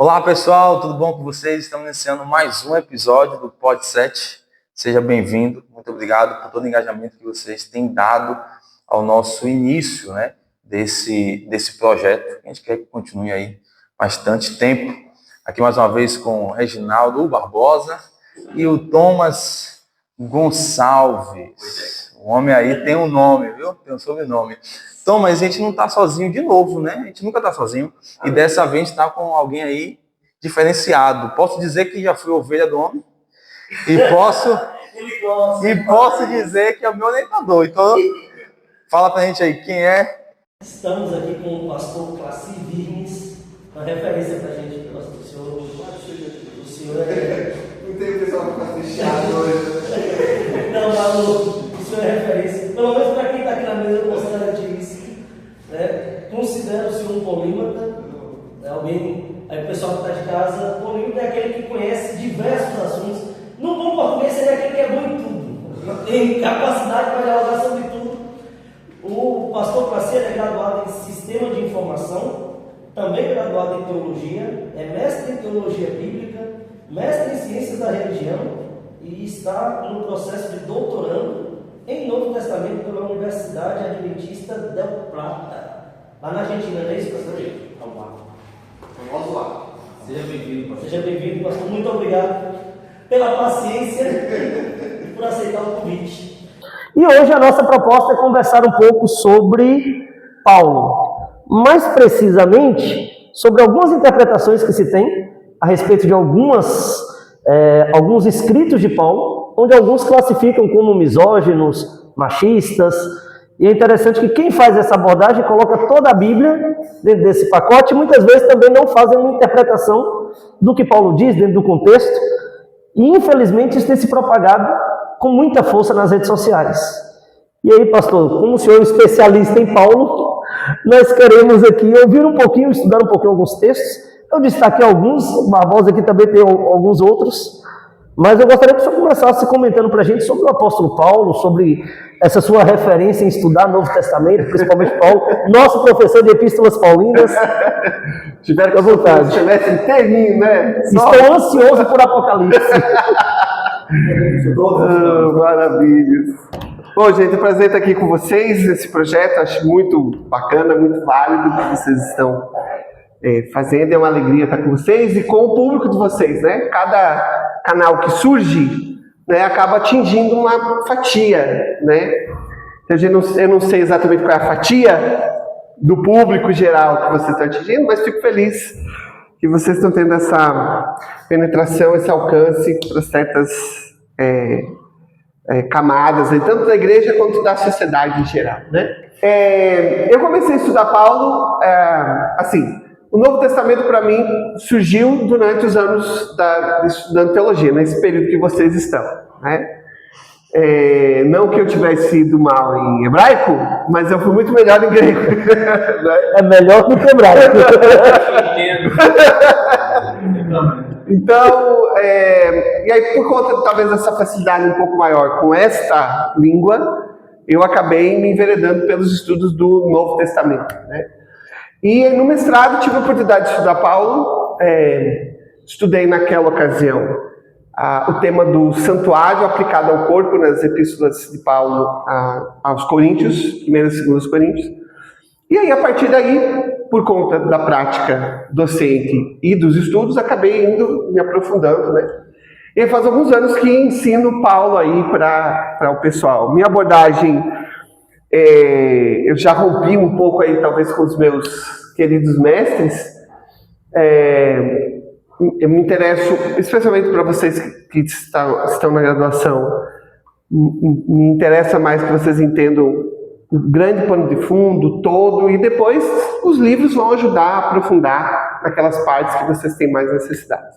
Olá pessoal, tudo bom com vocês? Estamos iniciando mais um episódio do Pod 7. Seja bem-vindo, muito obrigado por todo o engajamento que vocês têm dado ao nosso início, desse projeto. A gente quer que continue aí bastante tempo. Aqui mais uma vez com o Reginaldo Barbosa e o Thomas Gonçalves. O homem aí tem um nome, viu? Tem um sobrenome. Thomas, a gente não está sozinho de novo, né? A gente nunca está sozinho. E dessa vez a gente está com alguém aí diferenciado. Posso dizer que já fui ovelha do homem? E posso dizer que é o meu orientador. Então, fala pra gente aí, quem é? Estamos aqui com o pastor Classi Virmes, uma referência pra gente, o senhor é... Não tem pessoal que faz fechado hoje. Não, mas o senhor é referência, pelo menos para quem está aqui na mesa, eu considero isso, né? Considero o senhor um polímata, alguém, aí o pessoal que está de casa, polímata é aquele que conhece diversos assuntos. No bom português, ele é aquele que é bom em tudo, tem capacidade para dialogar sobre tudo. O pastor Classi é graduado em Sistema de Informação, também graduado em Teologia, é mestre em Teologia Bíblica, mestre em Ciências da Religião e está no processo de doutorando em Novo Testamento pela Universidade Adventista del Plata, lá na Argentina, não é isso, pastor? Vamos lá. Seja bem-vindo, pastor. Seja bem-vindo, pastor. Muito obrigado pela paciência e por aceitar o convite. E hoje a nossa proposta é conversar um pouco sobre Paulo, mais precisamente sobre algumas interpretações que se tem a respeito de alguns escritos de Paulo, onde alguns classificam como misóginos, machistas, e é interessante que quem faz essa abordagem coloca toda a Bíblia dentro desse pacote, e muitas vezes também não fazem uma interpretação do que Paulo diz dentro do contexto, e infelizmente isso tem se propagado com muita força nas redes sociais. E aí, pastor, como o senhor é um especialista em Paulo, nós queremos aqui ouvir um pouquinho, estudar um pouquinho alguns textos. Eu destaquei alguns, o Barbosa aqui também tem alguns outros, mas eu gostaria que o senhor começasse comentando para a gente sobre o apóstolo Paulo, sobre essa sua referência em estudar o Novo Testamento, principalmente Paulo, nosso professor de epístolas paulinas. Tiveram que vontade. O semestre inteirinho, né? Estou ansioso por Apocalipse. Maravilha. Bom, gente, é um prazer estar aqui com vocês. Esse projeto acho muito bacana, muito válido que vocês estão fazendo. É uma alegria estar com vocês e com o público de vocês, né? Cada canal que surge, né, acaba atingindo uma fatia, né? Eu não sei exatamente qual é a fatia do público geral que vocês estão atingindo, mas fico feliz que vocês estão tendo essa penetração, esse alcance para certas camadas, tanto da igreja quanto da sociedade em geral, né? Eu comecei a estudar Paulo, o Novo Testamento para mim surgiu durante os anos estudando teologia, nesse período que vocês estão, né? Não que eu tivesse ido mal em hebraico, mas eu fui muito melhor em grego. É melhor do que hebraico. Então, e aí por conta talvez dessa facilidade um pouco maior com esta língua, eu acabei me enveredando pelos estudos do Novo Testamento, né? E no mestrado tive a oportunidade de estudar Paulo, estudei naquela ocasião o tema do santuário aplicado ao corpo nas epístolas de Paulo aos Coríntios, 1ª e 2ª Coríntios. E aí, a partir daí, por conta da prática docente e dos estudos, acabei indo me aprofundando, né? E faz alguns anos que ensino Paulo aí para o pessoal. Minha abordagem, eu já rompi um pouco aí, talvez, com os meus queridos mestres. Eu me interesso, especialmente para vocês que estão na graduação, me interessa mais que vocês entendam o grande pano de fundo todo, e depois os livros vão ajudar a aprofundar naquelas partes que vocês têm mais necessidade.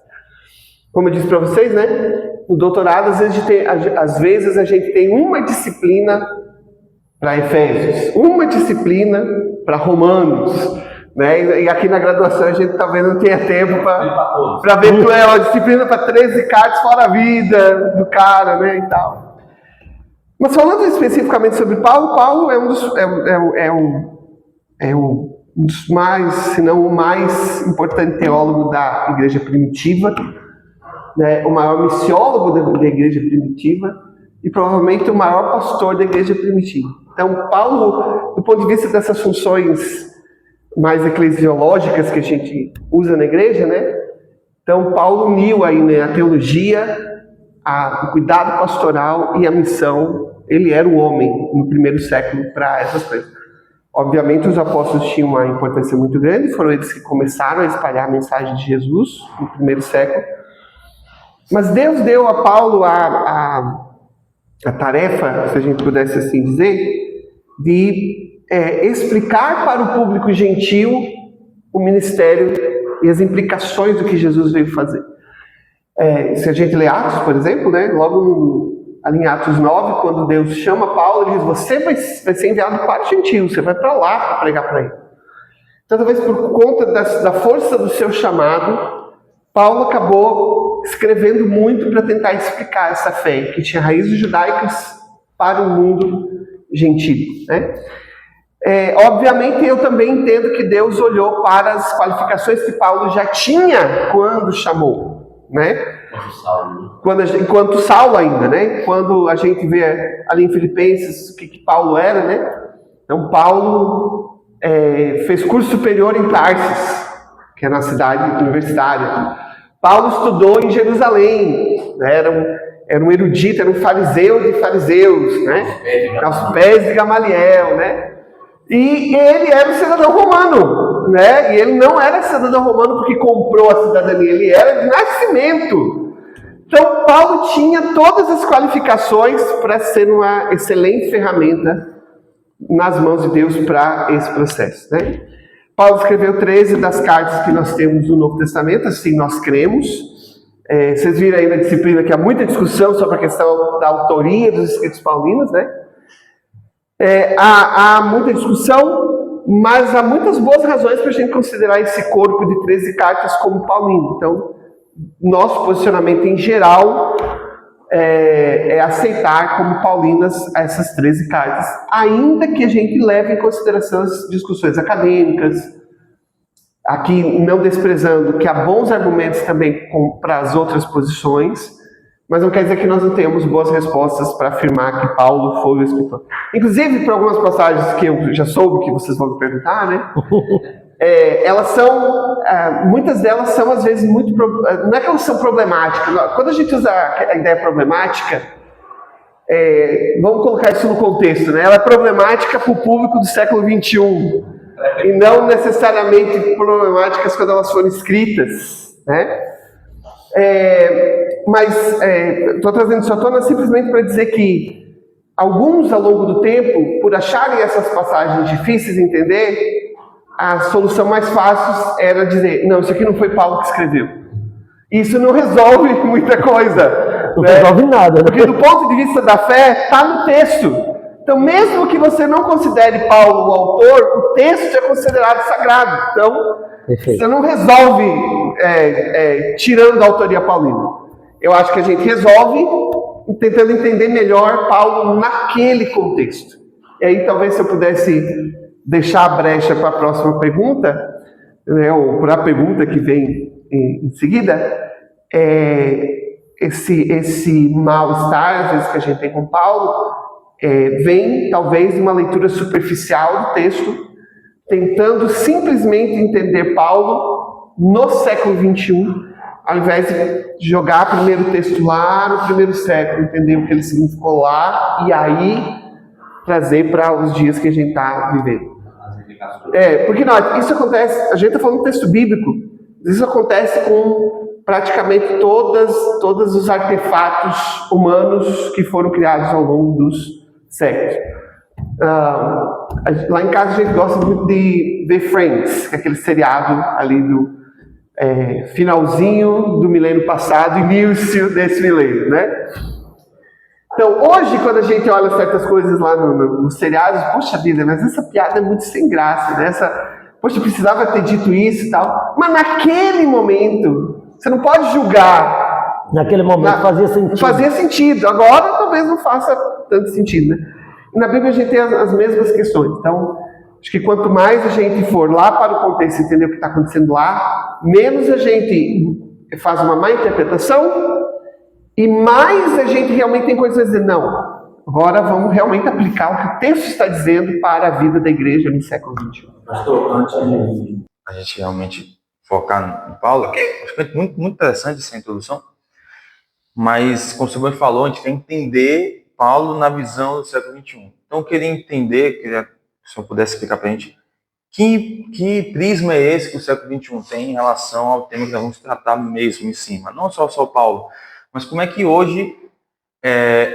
Como eu disse para vocês, né, o doutorado, às vezes a gente tem uma disciplina para Efésios, uma disciplina para Romanos, né? E aqui na graduação a gente talvez não tenha tempo para ver uma disciplina para 13 cartas fora a vida do cara, né, e tal. Mas falando especificamente sobre Paulo, Paulo é um um dos mais, se não o mais importante teólogo da igreja primitiva, né, o maior missiólogo da igreja primitiva e provavelmente o maior pastor da igreja primitiva. Então, Paulo, do ponto de vista dessas funções mais eclesiológicas que a gente usa na igreja, né? Então, Paulo uniu aí, né, a teologia, o cuidado pastoral e a missão. Ele era o homem no primeiro século para essas coisas. Obviamente, os apóstolos tinham uma importância muito grande, foram eles que começaram a espalhar a mensagem de Jesus no primeiro século. Mas Deus deu a Paulo a tarefa, se a gente pudesse assim dizer, de explicar para o público gentil o ministério e as implicações do que Jesus veio fazer. Se a gente lê Atos, por exemplo, né, logo ali em Atos 9, quando Deus chama Paulo, ele diz: você vai ser enviado para o gentil, você vai para lá para pregar para ele. Então, talvez por conta da força do seu chamado, Paulo acabou escrevendo muito para tentar explicar essa fé, que tinha raízes judaicas para o mundo gentil, né? Obviamente, eu também entendo que Deus olhou para as qualificações que Paulo já tinha quando chamou, né? Enquanto Saulo ainda, né? Quando a gente vê ali em Filipenses o que Paulo era, né? Então, Paulo fez curso superior em Tarsis, que é na cidade universitária. Paulo estudou em Jerusalém, né? Era um erudito, era um fariseu de fariseus, né? Aos pés de Gamaliel, né? E ele era um cidadão romano, né? E ele não era cidadão romano porque comprou a cidadania, ele era de nascimento. Então, Paulo tinha todas as qualificações para ser uma excelente ferramenta nas mãos de Deus para esse processo, né? Paulo escreveu 13 das cartas que nós temos no Novo Testamento, assim nós cremos. Vocês viram aí na disciplina que há muita discussão sobre a questão da autoria dos escritos paulinos, né? Há muita discussão, mas há muitas boas razões para a gente considerar esse corpo de 13 cartas como paulino. Então, nosso posicionamento em geral é aceitar como paulinas essas 13 cartas, ainda que a gente leve em consideração as discussões acadêmicas, aqui não desprezando que há bons argumentos também para as outras posições, mas não quer dizer que nós não tenhamos boas respostas para afirmar que Paulo foi o escritor. Inclusive, por algumas passagens que eu já soube que vocês vão me perguntar, né? Elas são, muitas delas são às vezes muito, não é que elas são problemáticas. Quando a gente usa a ideia problemática, vamos colocar isso no contexto, né? Ela é problemática para o público do século XXI e não necessariamente problemáticas quando elas foram escritas, né? Mas estou trazendo isso à tona simplesmente para dizer que alguns, ao longo do tempo, por acharem essas passagens difíceis de entender, a solução mais fácil era dizer: não, isso aqui não foi Paulo que escreveu. Isso não resolve muita coisa. Não resolve nada, né? Porque do ponto de vista da fé, está no texto. Então, mesmo que você não considere Paulo o autor, o texto é considerado sagrado. Então, você não resolve tirando a autoria paulina. Eu acho que a gente resolve tentando entender melhor Paulo naquele contexto. E aí, talvez, se eu pudesse deixar a brecha para a próxima pergunta, né, ou para a pergunta que vem em seguida, esse mal-estar, às vezes, que a gente tem com Paulo, vem, talvez, de uma leitura superficial do texto, tentando simplesmente entender Paulo no século XXI, ao invés de jogar primeiro o texto lá no primeiro século, entender o que ele significou lá, e aí trazer para os dias que a gente está vivendo. Porque não, isso acontece, a gente está falando de texto bíblico, isso acontece com praticamente todos os artefatos humanos que foram criados ao longo dos séculos. Lá em casa a gente gosta muito de ver Friends, que é aquele seriado ali do finalzinho do milênio passado, início desse milênio, né? Então, hoje, quando a gente olha certas coisas lá nos seriados, poxa vida, mas essa piada é muito sem graça, né? Poxa, precisava ter dito isso e tal. Mas naquele momento, você não pode julgar. Naquele momento fazia sentido. Fazia sentido. Agora, talvez não faça tanto sentido, né? E na Bíblia a gente tem as mesmas questões. Então, Acho que quanto mais a gente for lá para o contexto e entender o que está acontecendo lá, menos a gente faz uma má interpretação e mais a gente realmente tem coisas a dizer. Não, agora vamos realmente aplicar o que o texto está dizendo para a vida da igreja no século XXI. Pastor, antes de a gente realmente focar no Paulo, acho que é muito interessante essa introdução, mas como o senhor falou, a gente quer entender Paulo na visão do século XXI. Então eu queria entender, queria que o senhor pudesse explicar para a gente que prisma é esse que o século XXI tem em relação ao tema que nós vamos tratar mesmo em cima. Não só Paulo, mas como é que hoje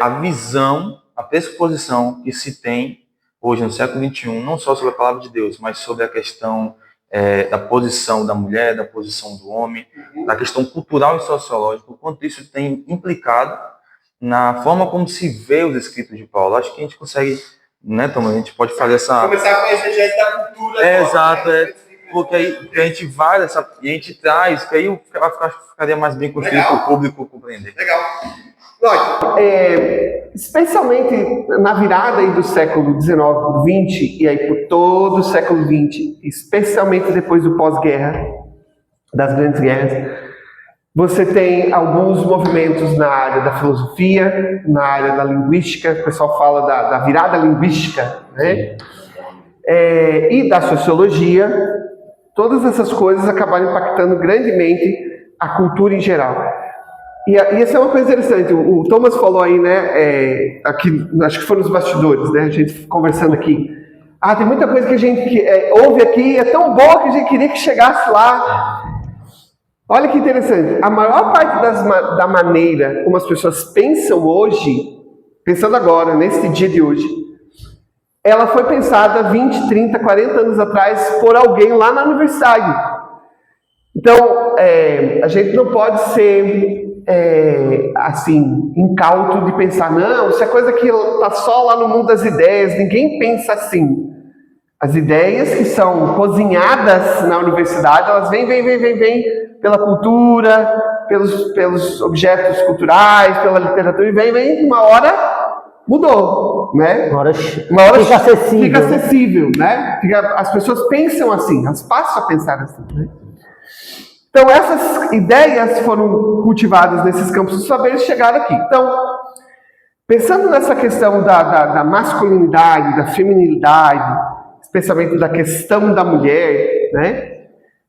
a visão, a pressuposição que se tem hoje no século XXI, não só sobre a palavra de Deus, mas sobre a questão da posição da mulher, da posição do homem, da questão cultural e sociológica, o quanto isso tem implicado na forma como se vê os escritos de Paulo. Acho que a gente consegue, né, Thomas, a gente pode fazer essa... Começar a conhecer gente da cultura. Exato, porque aí a gente vai e a gente traz, que aí ficaria mais bem construído para o público compreender. Legal. Lógico. Especialmente na virada aí do século XIX, do XX, e aí por todo o século XX, especialmente depois do pós-guerra, das grandes guerras, você tem alguns movimentos na área da filosofia, na área da linguística, o pessoal fala da virada linguística, né? E da sociologia. Todas essas coisas acabaram impactando grandemente a cultura em geral. E essa é uma coisa interessante, o Thomas falou aí, né, aqui, acho que foi nos bastidores, né, a gente conversando aqui. Tem muita coisa que a gente ouve aqui, é tão boa que a gente queria que chegasse lá. Olha que interessante, a maior parte da maneira como as pessoas pensam hoje, pensando agora, nesse dia de hoje, ela foi pensada 20, 30, 40 anos atrás por alguém lá na universidade. Então, a gente não pode ser, assim, incauto de pensar, não, isso é coisa que está só lá no mundo das ideias, ninguém pensa assim. As ideias que são cozinhadas na universidade, elas vêm pela cultura, pelos objetos culturais, pela literatura, e vem uma hora mudou, né? Uma hora fica acessível, né? As pessoas pensam assim, elas passam a pensar assim, né? Então essas ideias foram cultivadas nesses campos do saber e chegaram aqui. Então, pensando nessa questão da masculinidade, da feminilidade, especialmente da questão da mulher, né?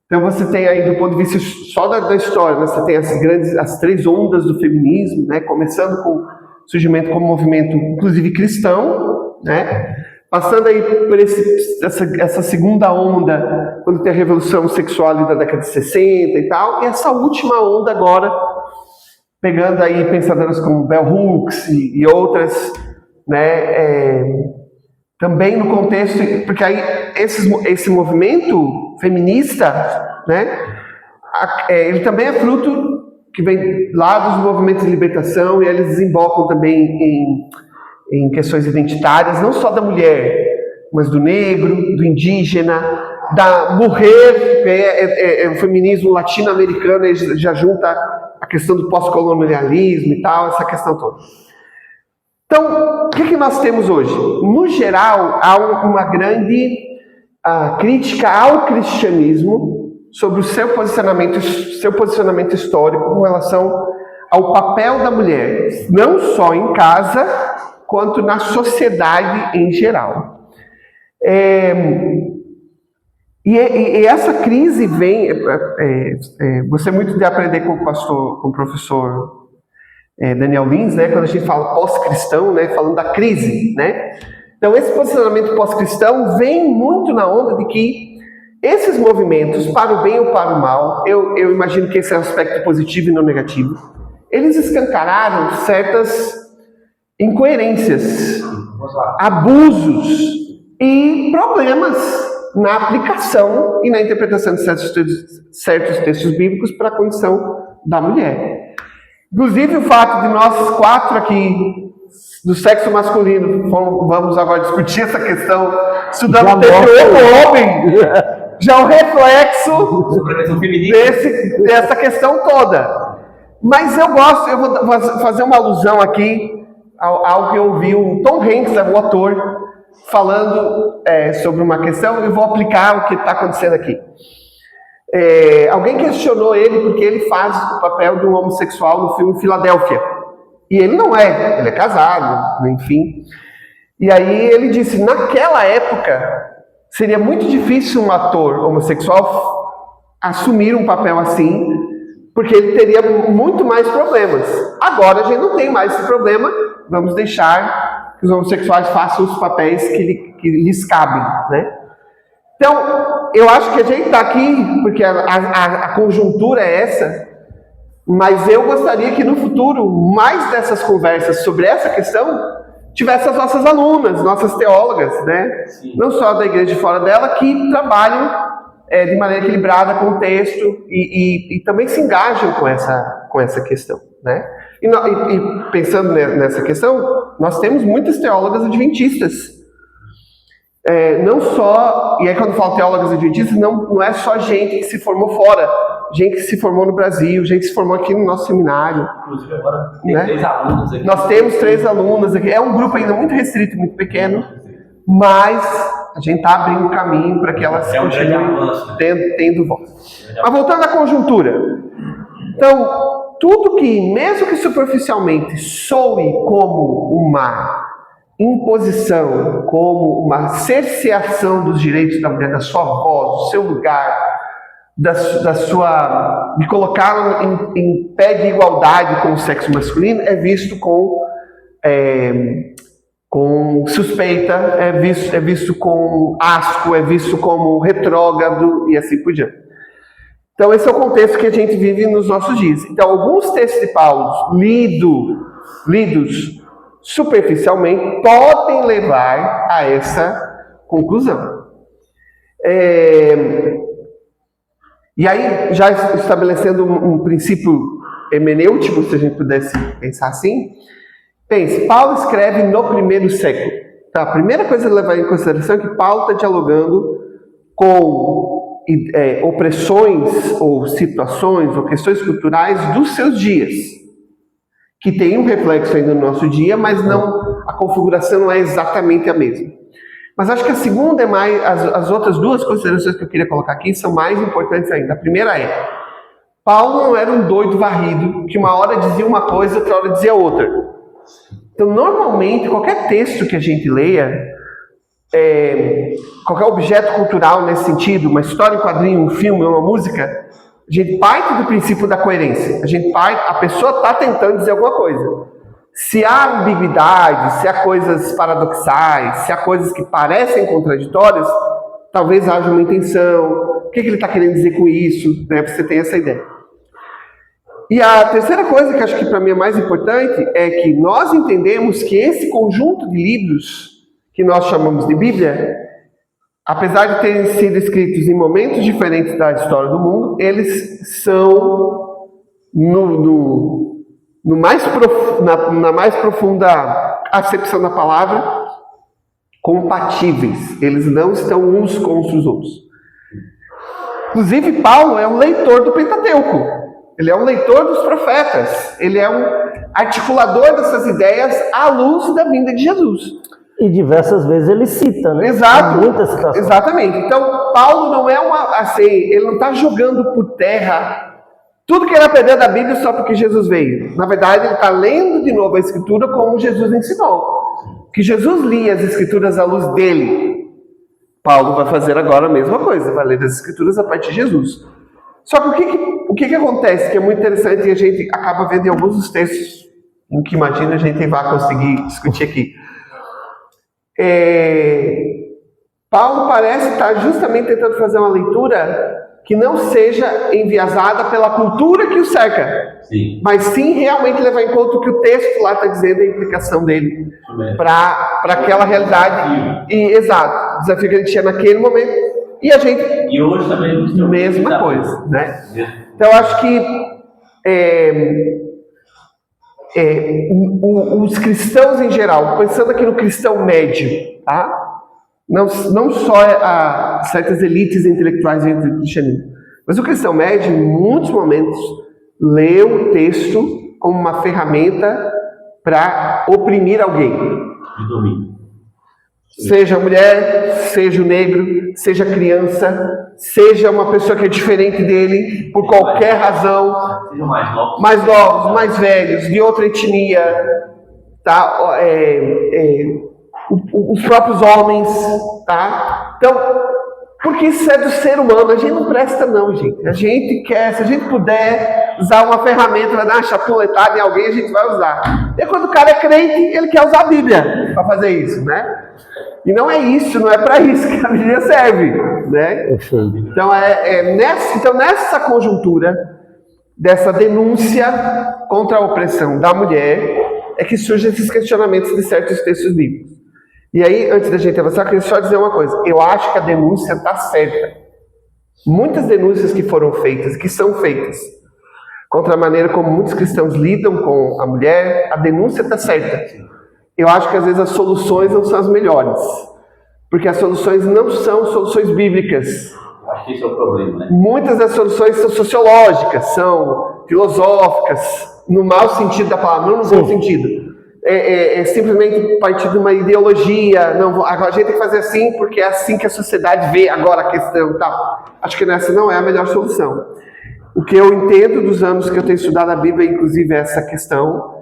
Então você tem aí, do ponto de vista só da história, né? Você tem as três ondas do feminismo, né? Começando com o surgimento como movimento, inclusive cristão, né? Passando aí por essa segunda onda, quando tem a revolução sexual da década de 60 e tal, e essa última onda agora, pegando aí pensadoras como Bell Hooks e outras, né? Também no contexto, porque aí esse movimento feminista, né, ele também é fruto que vem lá dos movimentos de libertação, e eles desembocam também em questões identitárias, não só da mulher, mas do negro, do indígena, da mulher, que é o feminismo latino-americano, ele já junta a questão do pós-colonialismo e tal, essa questão toda. Então, o que nós temos hoje? No geral, há uma grande crítica ao cristianismo sobre o seu posicionamento histórico com relação ao papel da mulher, não só em casa, quanto na sociedade em geral. E essa crise vem... gostei muito de aprender com o professor Daniel Lins, né, quando a gente fala pós-cristão, né, falando da crise, né? Então, esse posicionamento pós-cristão vem muito na onda de que esses movimentos, para o bem ou para o mal, eu imagino que esse é um aspecto positivo e não negativo, eles escancararam certas incoerências, abusos e problemas na aplicação e na interpretação de certos textos bíblicos para a condição da mulher. Inclusive o fato de nós quatro aqui do sexo masculino vamos agora discutir essa questão estudando o texto do homem, já é um reflexo dessa questão toda. Mas eu vou fazer uma alusão aqui ao que eu ouvi o Tom Hanks, o ator, falando sobre uma questão e vou aplicar o que está acontecendo aqui. Alguém questionou ele porque ele faz o papel de um homossexual no filme Filadélfia. E ele não é, ele é casado, enfim. E aí ele disse, naquela época, seria muito difícil um ator homossexual assumir um papel assim, porque ele teria muito mais problemas. Agora a gente não tem mais esse problema, vamos deixar que os homossexuais façam os papéis que lhes cabem, né? Então, eu acho que a gente está aqui porque a conjuntura é essa, mas eu gostaria que no futuro, mais dessas conversas sobre essa questão, tivesse as nossas alunas, nossas teólogas, né? Sim. Não só da igreja de fora dela, que trabalham de maneira equilibrada com o texto e também se engajam com essa questão, né? E pensando nessa questão, nós temos muitas teólogas adventistas. Não só, e aí quando eu falo teólogas adventistas, não é só gente que se formou fora, gente que se formou no Brasil, gente que se formou aqui no nosso seminário. Inclusive agora tem, né? 3 alunas aqui. Nós temos 3 alunas aqui, é um grupo ainda muito restrito, muito pequeno, mas a gente está abrindo um caminho para que elas continuem tendo voz. Mas voltando à conjuntura, então, tudo que, mesmo que superficialmente, soe como uma imposição, como uma cerceação dos direitos da mulher, da sua voz, do seu lugar, de colocá-lo em pé de igualdade com o sexo masculino, é visto com suspeita, é visto com asco, é visto como retrógrado e assim por diante. Então esse é o contexto que a gente vive nos nossos dias. Então alguns textos de Paulo lidos superficialmente podem levar a essa conclusão. E aí, já estabelecendo um princípio hermenêutico, se a gente pudesse pensar assim, pense, Paulo escreve no 1º século. Tá? A primeira coisa a levar em consideração é que Paulo está dialogando com opressões ou situações ou questões culturais dos seus dias, que tem um reflexo ainda no nosso dia, mas a configuração não é exatamente a mesma. Mas acho que a segunda as outras 2 considerações que eu queria colocar aqui são mais importantes ainda. A primeira Paulo não era um doido varrido, que uma hora dizia uma coisa, outra hora dizia outra. Então, normalmente, qualquer texto que a gente leia, qualquer objeto cultural nesse sentido, uma história em quadrinho, um filme, uma música, a gente parte do princípio da coerência. A pessoa está tentando dizer alguma coisa. Se há ambiguidade, se há coisas paradoxais, se há coisas que parecem contraditórias, talvez haja uma intenção. O que ele está querendo dizer com isso? Né? Você tem essa ideia. E a terceira coisa que acho que para mim é mais importante é que nós entendemos que esse conjunto de livros que nós chamamos de Bíblia, apesar de terem sido escritos em momentos diferentes da história do mundo, eles são na mais profunda acepção da palavra, compatíveis. Eles não estão uns contra os outros. Inclusive, Paulo é um leitor do Pentateuco. Ele é um leitor dos profetas. Ele é um articulador dessas ideias à luz da vinda de Jesus. E diversas vezes ele cita, né? Exato. Muitas citações. Exatamente. Então, Paulo não é ele não está jogando por terra tudo que ele aprendeu da Bíblia só porque Jesus veio. Na verdade, ele está lendo de novo a Escritura como Jesus ensinou. Que Jesus lia as Escrituras à luz dele. Paulo vai fazer agora a mesma coisa, vai ler as Escrituras a partir de Jesus. Só que o que acontece, que é muito interessante e a gente acaba vendo em alguns dos textos, em que imagina a gente vai conseguir discutir aqui. Paulo parece estar justamente tentando fazer uma leitura que não seja enviesada pela cultura que o cerca, sim, mas sim realmente levar em conta o que o texto lá está dizendo, a implicação dele para aquela realidade. Exato, o desafio que ele tinha naquele momento. E a gente... E hoje também... Mesma coisa, né? Então, eu acho que os cristãos em geral, pensando aqui no cristão médio, tá? Não só certas elites intelectuais dentro do cristianismo, mas o cristão médio, em muitos momentos, lê o texto como uma ferramenta para oprimir alguém. Seja mulher, seja o negro, seja criança, seja uma pessoa que é diferente dele, por qualquer razão, mais novos, mais velhos, de outra etnia, tá? Os próprios homens, tá? Então, porque isso é do ser humano, a gente não presta não, gente. A gente quer, se a gente puder usar uma ferramenta, vai dar uma chapuletada em alguém, a gente vai usar. E quando o cara é crente, ele quer usar a Bíblia para fazer isso, né? E não é isso, não é para isso que a Bíblia serve, né? Então, nessa conjuntura, dessa denúncia contra a opressão da mulher, é que surgem esses questionamentos de certos textos bíblicos. E aí, antes da gente avançar, eu queria só dizer uma coisa. Eu acho que a denúncia está certa. Muitas denúncias que foram feitas, que são feitas, contra a maneira como muitos cristãos lidam com a mulher, a denúncia está certa. Eu acho que às vezes as soluções não são as melhores. Porque as soluções não são soluções bíblicas. Acho que esse é o problema, né? Muitas das soluções são sociológicas, são filosóficas, no mau sentido da palavra, não no bom sentido. É simplesmente partir de uma ideologia, não, agora a gente tem que fazer assim porque é assim que a sociedade vê agora a questão e tal. Acho que essa não é a melhor solução. O que eu entendo dos anos que eu tenho estudado a Bíblia, inclusive essa questão,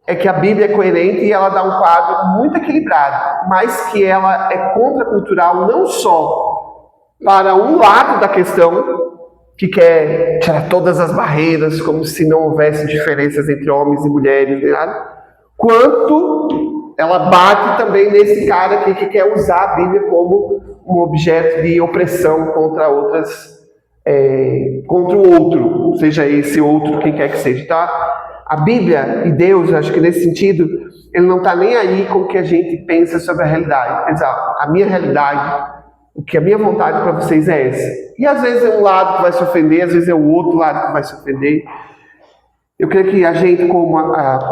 é que a Bíblia é coerente e ela dá um quadro muito equilibrado, mas que ela é contracultural não só para um lado da questão, que quer tirar todas as barreiras, como se não houvesse diferenças entre homens e mulheres, quanto ela bate também nesse cara que quer usar a Bíblia como um objeto de opressão contra contra o outro, seja esse outro quem quer que seja. Então, a Bíblia e Deus, acho que nesse sentido, ele não está nem aí com o que a gente pensa sobre a realidade. Quer dizer, a minha realidade, o que a minha vontade para vocês é essa. E às vezes é um lado que vai se ofender, às vezes é o outro lado que vai se ofender. Eu creio que a gente,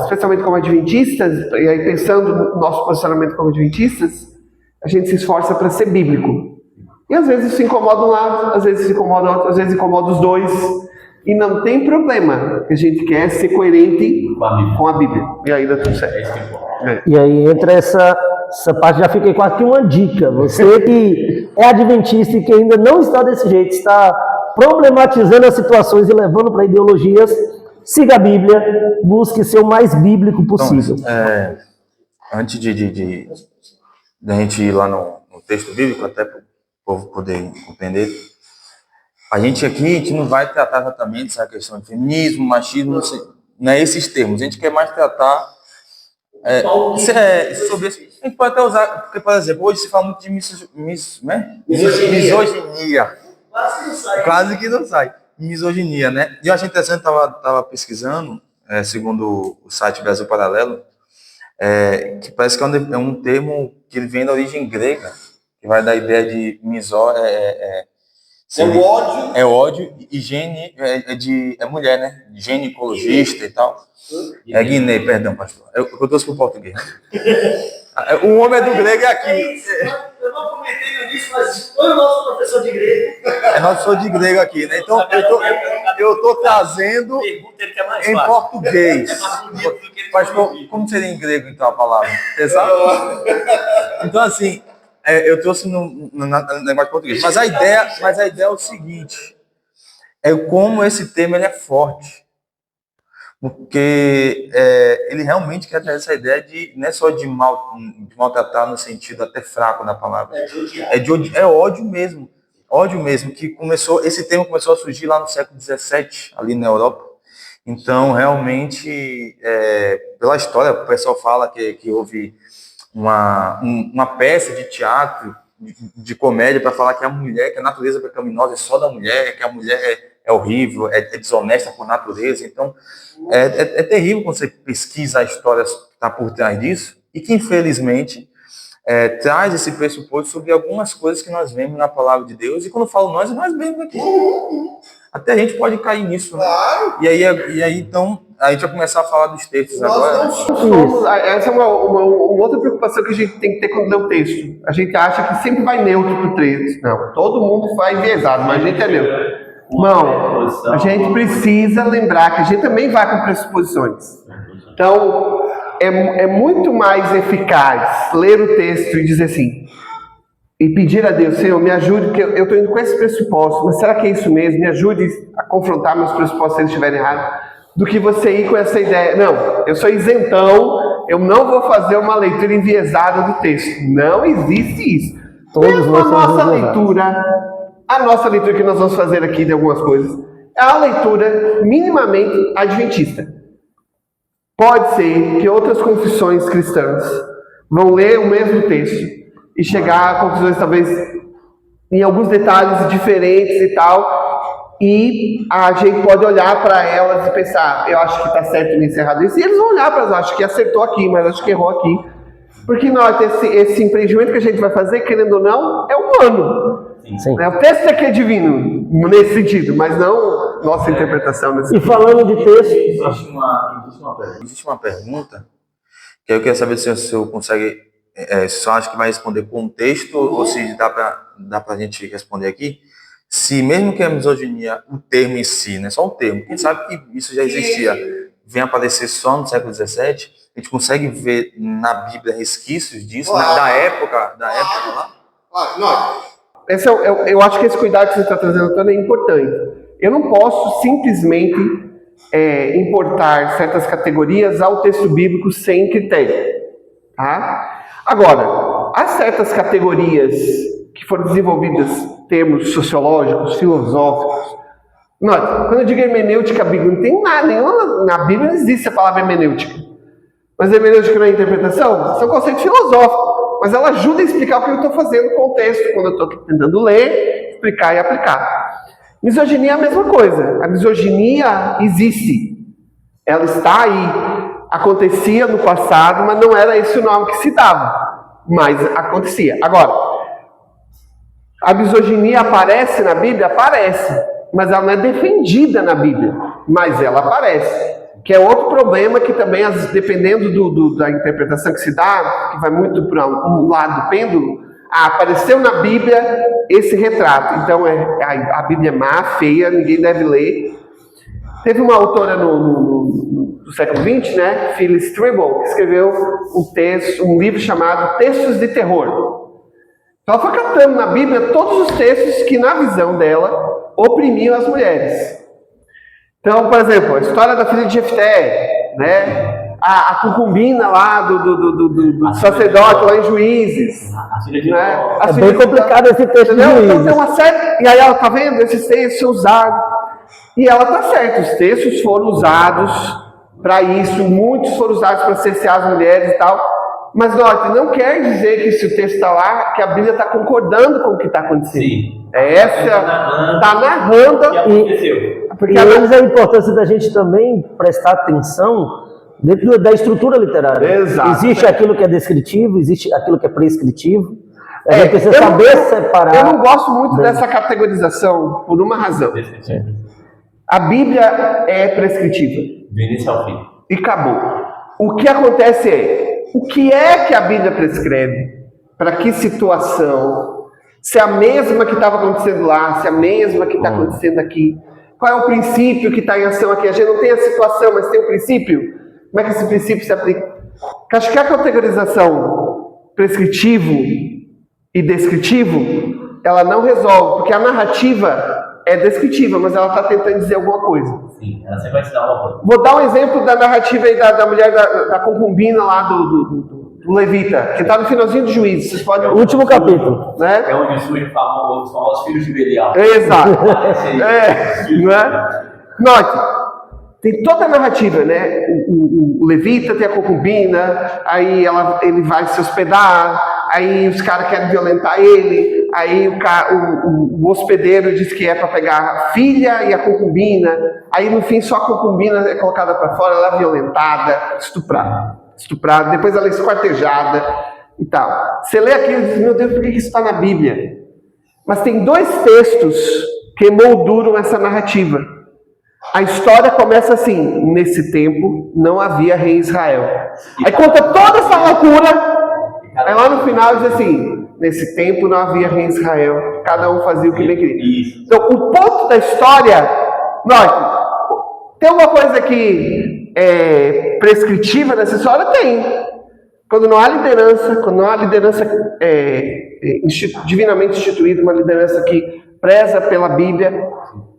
especialmente como adventistas, e aí pensando no nosso posicionamento como adventistas, a gente se esforça para ser bíblico. E às vezes se incomoda um lado, às vezes se incomoda o outro, às vezes incomoda os dois. E não tem problema, que a gente quer ser coerente com a Bíblia. E aí dá tudo certo. E aí entra essa parte, já fiquei quase que uma dica. Você que é adventista e que ainda não está desse jeito, está problematizando as situações e levando para ideologias, siga a Bíblia, busque ser o mais bíblico possível. Então, antes de a gente ir lá no texto bíblico, até para o povo poder compreender, a gente não vai tratar exatamente essa questão de feminismo, machismo, não é esses termos. A gente quer mais tratar sobre isso. A gente pode até usar, porque, por exemplo, hoje se fala muito de misoginia. Quase que não sai. Misoginia, né? E eu achei interessante, estava pesquisando, segundo o site Brasil Paralelo, que parece que é um termo que ele vem da origem grega, que vai dar a ideia de ódio. É ódio e gene é mulher, né? Ginecologista e tal. É Guiné, perdão, pastor. Eu trouxe para o português. O homem é do grego aqui. Eu não comentei nisso, mas foi o nosso professor de grego. É nosso professor de grego aqui, né? Então, eu estou trazendo em português. Pastor, como seria em grego, então, a palavra? Você sabe? Então, assim, eu trouxe no negócio português. Mas a ideia é o seguinte: é como esse tema ele é forte. Porque ele realmente quer trazer essa ideia de não é só de maltratar no sentido até fraco da palavra. É ódio mesmo. Ódio mesmo, que esse tema começou a surgir lá no século XVII, ali na Europa. Então, realmente, pela história, o pessoal fala que houve uma peça de teatro, de comédia, para falar que a mulher, que a natureza pecaminosa é só da mulher, que a mulher é horrível, é desonesta por natureza. Então, é terrível quando você pesquisa a história que está por trás disso, e que, infelizmente, traz esse pressuposto sobre algumas coisas que nós vemos na palavra de Deus. E quando eu falo nós vemos aqui. Até a gente pode cair nisso, né? E aí, então, a gente vai começar a falar dos textos agora. Essa é uma outra preocupação que a gente tem que ter quando lê o texto. A gente acha que sempre vai neutro pro texto. Não, todo mundo vai enviesado, mas a gente é neutro. Não, a gente precisa lembrar que a gente também vai com pressuposições. Então, é muito mais eficaz ler o texto e dizer assim, e pedir a Deus, Senhor, me ajude, porque eu estou indo com esse pressuposto, mas será que é isso mesmo? Me ajude a confrontar meus pressupostos se eles estiverem errados, do que você ir com essa ideia, não, eu sou isentão, eu não vou fazer uma leitura enviesada do texto. Não existe isso. Mesmo a nossa leitura que nós vamos fazer aqui de algumas coisas, é a leitura minimamente adventista. Pode ser que outras confissões cristãs vão ler o mesmo texto e chegar a conclusões talvez em alguns detalhes diferentes e tal, e a gente pode olhar para elas e pensar, eu acho que está certo nisso, errado isso, e eles vão olhar para elas, acho que acertou aqui, mas acho que errou aqui, porque nós, esse empreendimento que a gente vai fazer, querendo ou não, é humano. Sim. O texto aqui é divino, nesse sentido, mas não nossa interpretação. Nesse e falando de texto... Existe uma pergunta, que eu queria saber se o senhor consegue, se o senhor acha que vai responder com um texto, ou se dá para a gente responder aqui, se mesmo que a misoginia, o termo em si, né, só um termo, quem sabe que isso já existia, vem aparecer só no século XVII, a gente consegue ver na Bíblia resquícios disso, né, da época lá? Eu acho que esse cuidado que você está trazendo, Antônio, é importante. Eu não posso simplesmente importar certas categorias ao texto bíblico sem critério. Tá? Agora, há certas categorias que foram desenvolvidas, termos sociológicos, filosóficos. Quando eu digo hermenêutica bíblica, não tem nada, na Bíblia não existe a palavra hermenêutica. Mas hermenêutica não é interpretação? Isso é um conceito filosófico. Mas ela ajuda a explicar o que eu estou fazendo com o texto, quando eu estou tentando ler, explicar e aplicar. Misoginia é a mesma coisa. A misoginia existe. Ela está aí. Acontecia no passado, mas não era esse o nome que se dava. Mas acontecia. Agora, a misoginia aparece na Bíblia? Aparece. Mas ela não é defendida na Bíblia. Mas ela aparece. Que é outro problema que também, dependendo da interpretação que se dá, que vai muito para um lado do pêndulo, apareceu na Bíblia esse retrato. Então, a Bíblia é má, feia, ninguém deve ler. Teve uma autora no século XX, né, Phyllis Tribble, que escreveu um livro chamado Textos de Terror. Ela foi catando na Bíblia todos os textos que, na visão dela, oprimiam as mulheres. Então, por exemplo, a história da filha de Jefté, né? A concubina lá do sacerdote lá em Juízes. Né? É bem complicado esse texto de Juízes. Então tem uma série, e aí ela tá vendo esses textos usados. E ela tá certa, os textos foram usados para isso, muitos foram usados para cercear as mulheres e tal. Mas note, não quer dizer que se o texto está lá, que a Bíblia está concordando com o que está acontecendo. Sim. Está narrando o que aconteceu. Porque às vezes a importância da gente também prestar atenção dentro da estrutura literária. Exato. Existe aquilo que é descritivo, existe aquilo que é prescritivo. A gente precisa saber separar. Eu não gosto muito dessa categorização por uma razão. A Bíblia é prescritiva. Do início ao fim. E acabou. O que acontece o que é que a Bíblia prescreve? Para que situação? Se é a mesma que estava acontecendo lá, se é a mesma que está acontecendo aqui. Qual é o princípio que está em ação aqui? A gente não tem a situação, mas tem o princípio. Como é que esse princípio se aplica? Acho que a categorização prescritivo e descritivo, ela não resolve, porque a narrativa é descritiva, mas ela está tentando dizer alguma coisa. Sim, ela sempre vai te dar uma coisa. Vou dar um exemplo da narrativa aí da mulher da concubina lá do Levita, que está no finalzinho do Juízes. Vocês podem... Último capítulo. Né? É onde surge os famosos filhos de Belial. Exato. Não é? Note, tem toda a narrativa, né? O Levita tem a concubina, aí ele vai se hospedar, aí os caras querem violentar ele, aí o hospedeiro diz que é para pegar a filha e a concubina, aí no fim só a concubina é colocada para fora, ela é violentada, estuprada, depois ela é esquartejada e tal. Você lê aquilo e diz, meu Deus, por que isso está na Bíblia? Mas tem dois textos que molduram essa narrativa. A história começa assim, nesse tempo não havia rei em Israel. Aí conta toda essa loucura, aí lá no final diz assim, nesse tempo não havia rei em Israel, cada um fazia o que bem queria. Então o ponto da história, note, tem uma coisa que prescritiva nessa história? Tem. Quando não há liderança, divinamente instituída, uma liderança que preza pela Bíblia,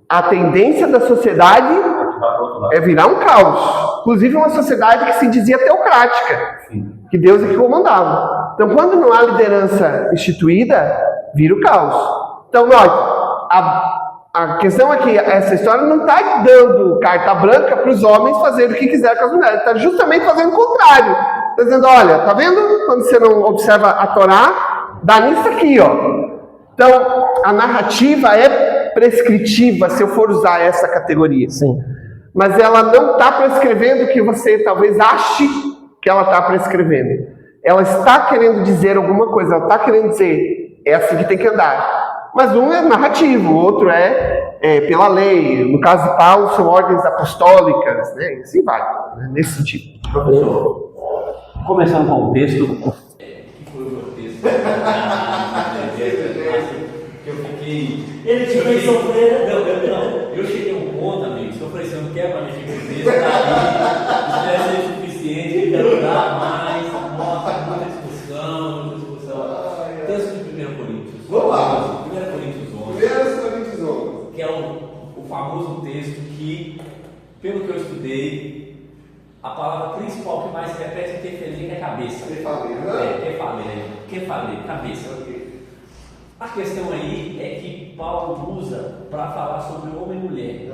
a tendência da sociedade é virar um caos. Inclusive uma sociedade que se dizia teocrática, que Deus é que comandava. Então, quando não há liderança instituída, vira o caos. Então, a questão é que essa história não está dando carta branca para os homens fazerem o que quiser com as mulheres. Está justamente fazendo o contrário. Está dizendo, olha, tá vendo? Quando você não observa a Torá, dá nisso aqui, ó. Então, a narrativa é prescritiva, se eu for usar essa categoria. Sim. Mas ela não está prescrevendo o que você talvez ache que ela está prescrevendo. Ela está querendo dizer alguma coisa, ela está querendo dizer, é assim que tem que andar. Mas um é narrativo, o outro é pela lei. No caso de Paulo, são ordens apostólicas, né? E assim vai, né? Nesse sentido. Professor, começando com o texto. Que foi o meu texto? Que eu fiquei. Ele te fez sofrer? Não. Eu cheguei a um ponto, amigos, que eu falei assim: eu não quero mais mexer com o texto, isso deve ser suficiente, eu quero dar mais. Nossa, muita discussão. Texto de 1 Coríntios. Vamos lá. 1 Coríntios 11. Que é o famoso texto que, pelo que eu estudei, a palavra principal que mais se repete é que é cabeça. Kefalê, cabeça. A questão aí é que Paulo usa para falar sobre homem e mulher.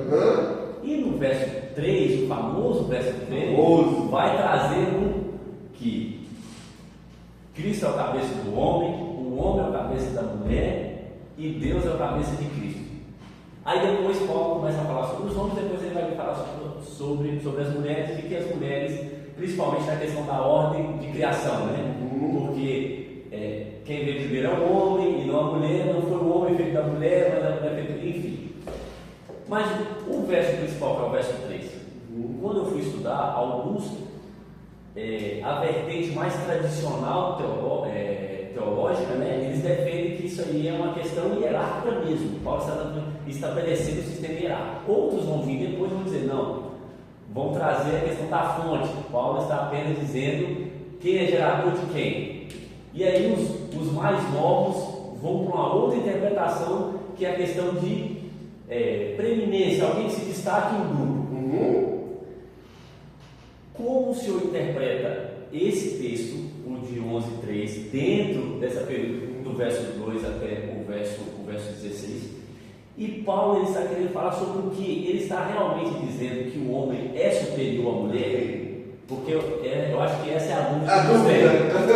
E no verso 3, o famoso verso 3, vai trazer que Cristo é o cabeça do homem, o homem é o cabeça da mulher e Deus é o cabeça de Cristo. Aí depois Paulo começa a falar sobre os homens, depois ele vai falar sobre as mulheres, e que as mulheres, principalmente na questão da ordem de criação, né? Porque quem veio primeiro é o homem e não a mulher, não foi o homem feito da mulher, mas a mulher feito, enfim. Mas o verso principal, que é o verso 3, quando eu fui estudar, alguns, a vertente mais tradicional teológica, né, eles defendem que isso aí é uma questão hierárquica mesmo. Paulo está estabelecendo o sistema hierárquico. Outros vão vir depois e vão dizer, não, vão trazer a questão da fonte. Paulo está apenas dizendo quem é gerador de quem. E aí os mais novos vão para uma outra interpretação, que é a questão de preeminência, alguém que se destaca em grupo. Como o senhor interpreta esse texto, o de 11:3, dentro dessa período, do verso 2 até o verso 16? E Paulo ele está querendo falar sobre o que ele está realmente dizendo, que o homem é superior à mulher? Porque eu acho que essa é a dúvida que você tem. Quando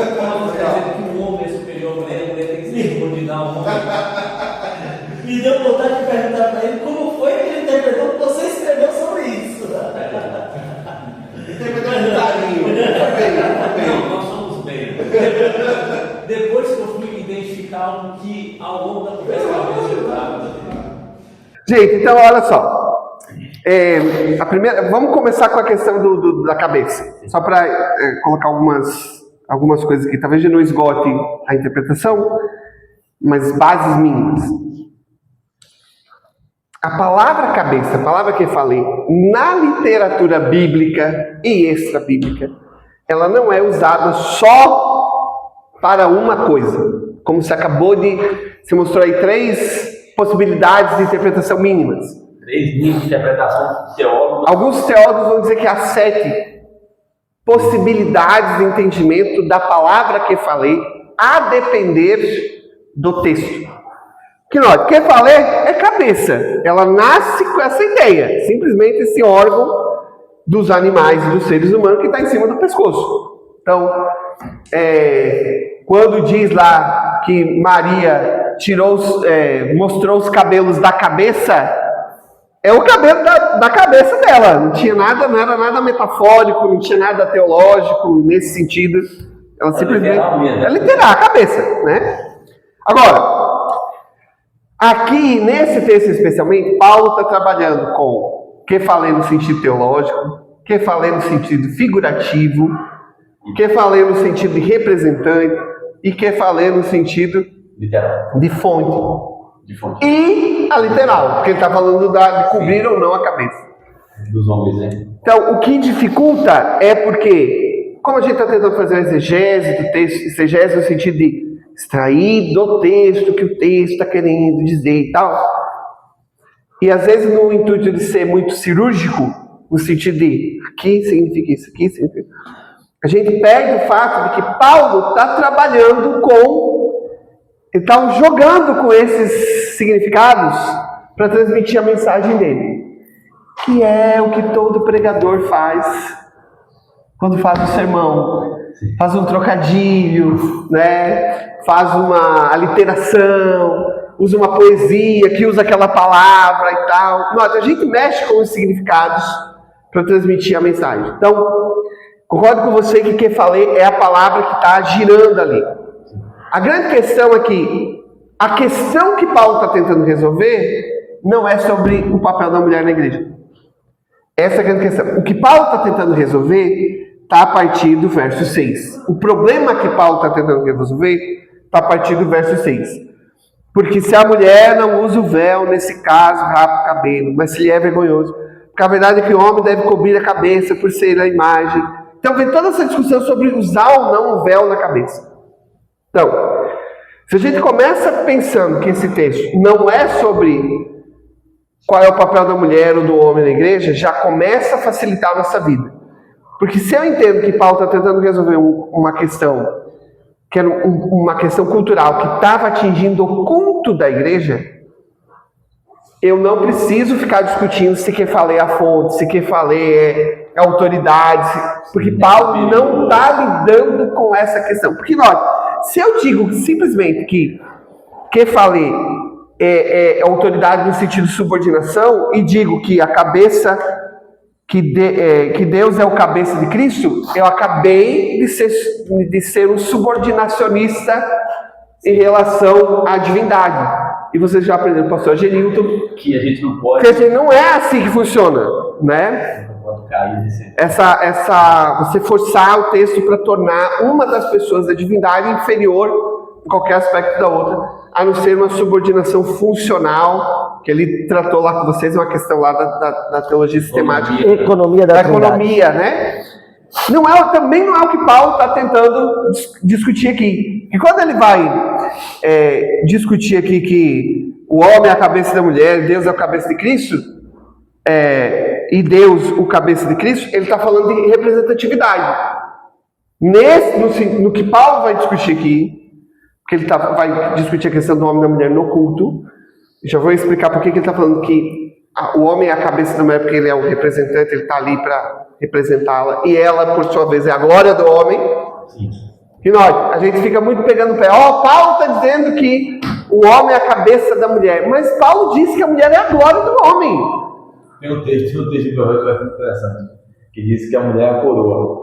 você está dizendo que o homem é superior à mulher, a mulher tem que se subordinar ao homem. Me deu vontade de perguntar para ele como foi que ele interpretou o que você escreveu sobre isso. Não, nós somos bem. Depois que eu fui identificar algo que ao longo da conversa Gente, então olha só. Vamos começar com a questão da cabeça. Só para colocar algumas coisas aqui. Talvez não esgote a interpretação, mas bases mínimas. A palavra cabeça, a palavra que eu falei, na literatura bíblica e extra-bíblica, ela não é usada só para uma coisa. Como se mostrou aí 3 possibilidades de interpretação mínimas. 3 níveis de interpretação de teólogos. Alguns teólogos vão dizer que há 7 possibilidades de entendimento da palavra que falei, a depender do texto. Que falei é cabeça. Ela nasce com essa ideia. Simplesmente esse órgão dos animais e dos seres humanos que está em cima do pescoço. Então, quando diz lá que Maria mostrou os cabelos da cabeça, é o cabelo da cabeça dela. Não tinha nada metafórico, não tinha nada teológico nesse sentido. Ela simplesmente é literal, a cabeça, né? Agora, aqui nesse texto especialmente, Paulo está trabalhando com que falei no sentido teológico, que falei no sentido figurativo, que falei no sentido de representante e que falei no sentido literal, de fonte. E a literal, porque ele está falando de cobrir ou não a cabeça. dos homens, né? Então, o que dificulta é porque, como a gente está tentando fazer a exegese do texto, exegese no sentido de extrair do texto o que o texto está querendo dizer e tal, e às vezes no intuito de ser muito cirúrgico, no sentido de aqui significa isso, aqui significa isso, a gente perde o fato de que Paulo está trabalhando ele está jogando com esses significados para transmitir a mensagem dele, que é o que todo pregador faz quando faz um sermão, faz um trocadilho, né? Faz uma aliteração, usa uma poesia, que usa aquela palavra e tal. Nota, a gente mexe com os significados para transmitir a mensagem. Então, concordo com você que falei é a palavra que está girando ali. A grande questão é que a questão que Paulo está tentando resolver não é sobre o papel da mulher na igreja. Essa é a grande questão. O que Paulo está tentando resolver está a partir do verso 6. O problema que Paulo está tentando resolver está a partir do verso 6. Porque se a mulher não usa o véu, nesse caso, rapa o cabelo, mas se lhe é vergonhoso. Porque a verdade é que o homem deve cobrir a cabeça por ser a imagem. Então vem toda essa discussão sobre usar ou não o véu na cabeça. Então, se a gente começa pensando que esse texto não é sobre qual é o papel da mulher ou do homem na igreja, já começa a facilitar a nossa vida. Porque se eu entendo que Paulo está tentando resolver uma questão, que era uma questão cultural, que estava atingindo o culto da igreja, eu não preciso ficar discutindo se que falei a fonte, se que falei a autoridade, porque Paulo não está lidando com essa questão. Porque, olha, se eu digo simplesmente que falei é autoridade no sentido de subordinação, e digo que a cabeça, que Deus é o cabeça de Cristo, eu acabei de ser um subordinacionista em relação à divindade. E vocês já aprenderam com o pastor Genilton Que a gente não pode. que não é assim que funciona, né? Não pode cair nesse. Você forçar o texto para tornar uma das pessoas da divindade inferior em qualquer aspecto da outra, a não ser uma subordinação funcional, que ele tratou lá com vocês, uma questão lá da teologia sistemática. Economia da Economia, né? Também não é o que Paulo está tentando discutir aqui. E quando ele vai discutir aqui que o homem é a cabeça da mulher, Deus é a cabeça de Cristo, e Deus o cabeça de Cristo, ele está falando de representatividade. No que Paulo vai discutir aqui, que ele vai discutir a questão do homem e da mulher no culto, já vou explicar por que ele está falando que o homem é a cabeça da mulher, porque ele é o representante, ele está ali para representá-la, e ela, por sua vez, é a glória do homem. Sim. E nós, a gente fica muito pegando o pé. Paulo está dizendo que o homem é a cabeça da mulher, mas Paulo disse que a mulher é a glória do homem. Tem um texto que eu acho muito interessante, que diz que a mulher é a coroa.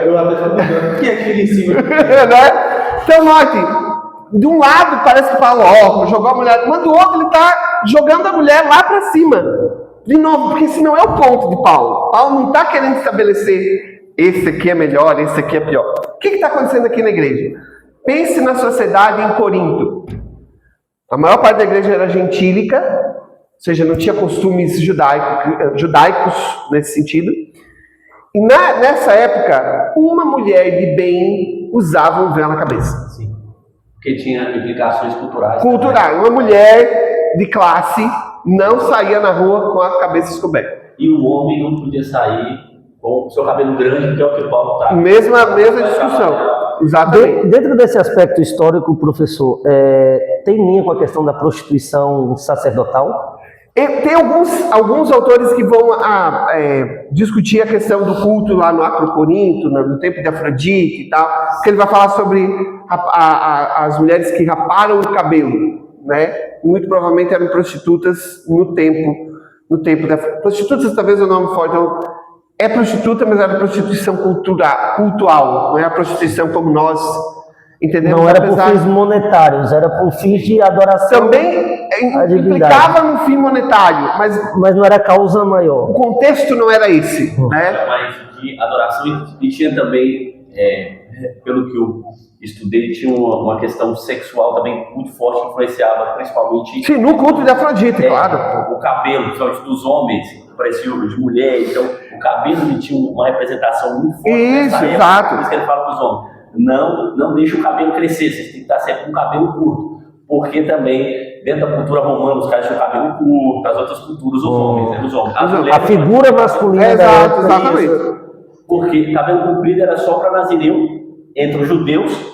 Eu até falo, o que é aquele em cima? Né? Então, note, de um lado parece que Paulo jogou a mulher, mas do outro ele está jogando a mulher lá para cima. De novo, porque esse não é o ponto de Paulo. Paulo não está querendo estabelecer esse aqui é melhor, esse aqui é pior. O que está acontecendo aqui na igreja? Pense na sociedade em Corinto. A maior parte da igreja era gentílica, ou seja, não tinha costumes judaicos nesse sentido. E nessa época, uma mulher de bem usava um véu na cabeça. Sim. Porque tinha implicações culturais. Cultural. Uma mulher de classe não saía na rua com a cabeça descoberta. E o homem não podia sair com o seu cabelo grande, que é o que o Paulo está. Mesma discussão. Exatamente. Dentro desse aspecto histórico, professor, tem linha com a questão da prostituição sacerdotal? Tem alguns autores que vão discutir a questão do culto lá no Acrocorinto, no tempo de Afrodite e tal, que ele vai falar sobre as mulheres que raparam o cabelo, né? Muito provavelmente eram prostitutas no tempo da prostitutas, talvez o nome forte, então, é prostituta, mas era prostituição cultural, não é a prostituição como nós entendemos. Não era por fins monetários, era por fins de adoração. Também implicava no fim monetário, mas não era causa maior. O contexto não era esse, né? Era mais de adoração e tinha também, pelo que eu estudei, tinha uma questão sexual também muito forte que influenciava principalmente. Sim, no culto de Afrodite, claro. O cabelo, principalmente dos homens. pareciam de mulher, então o cabelo ele tinha uma representação muito forte. Isso, exato. Por isso que ele fala para os homens, não deixe o cabelo crescer, vocês têm que estar sempre com o cabelo curto. Porque também, dentro da cultura romana, os caras tinham cabelo curto, as outras culturas, os homens, né? Os homens. A figura masculina. Exato, exatamente. Porque cabelo comprido era só para nazireu, entre os judeus,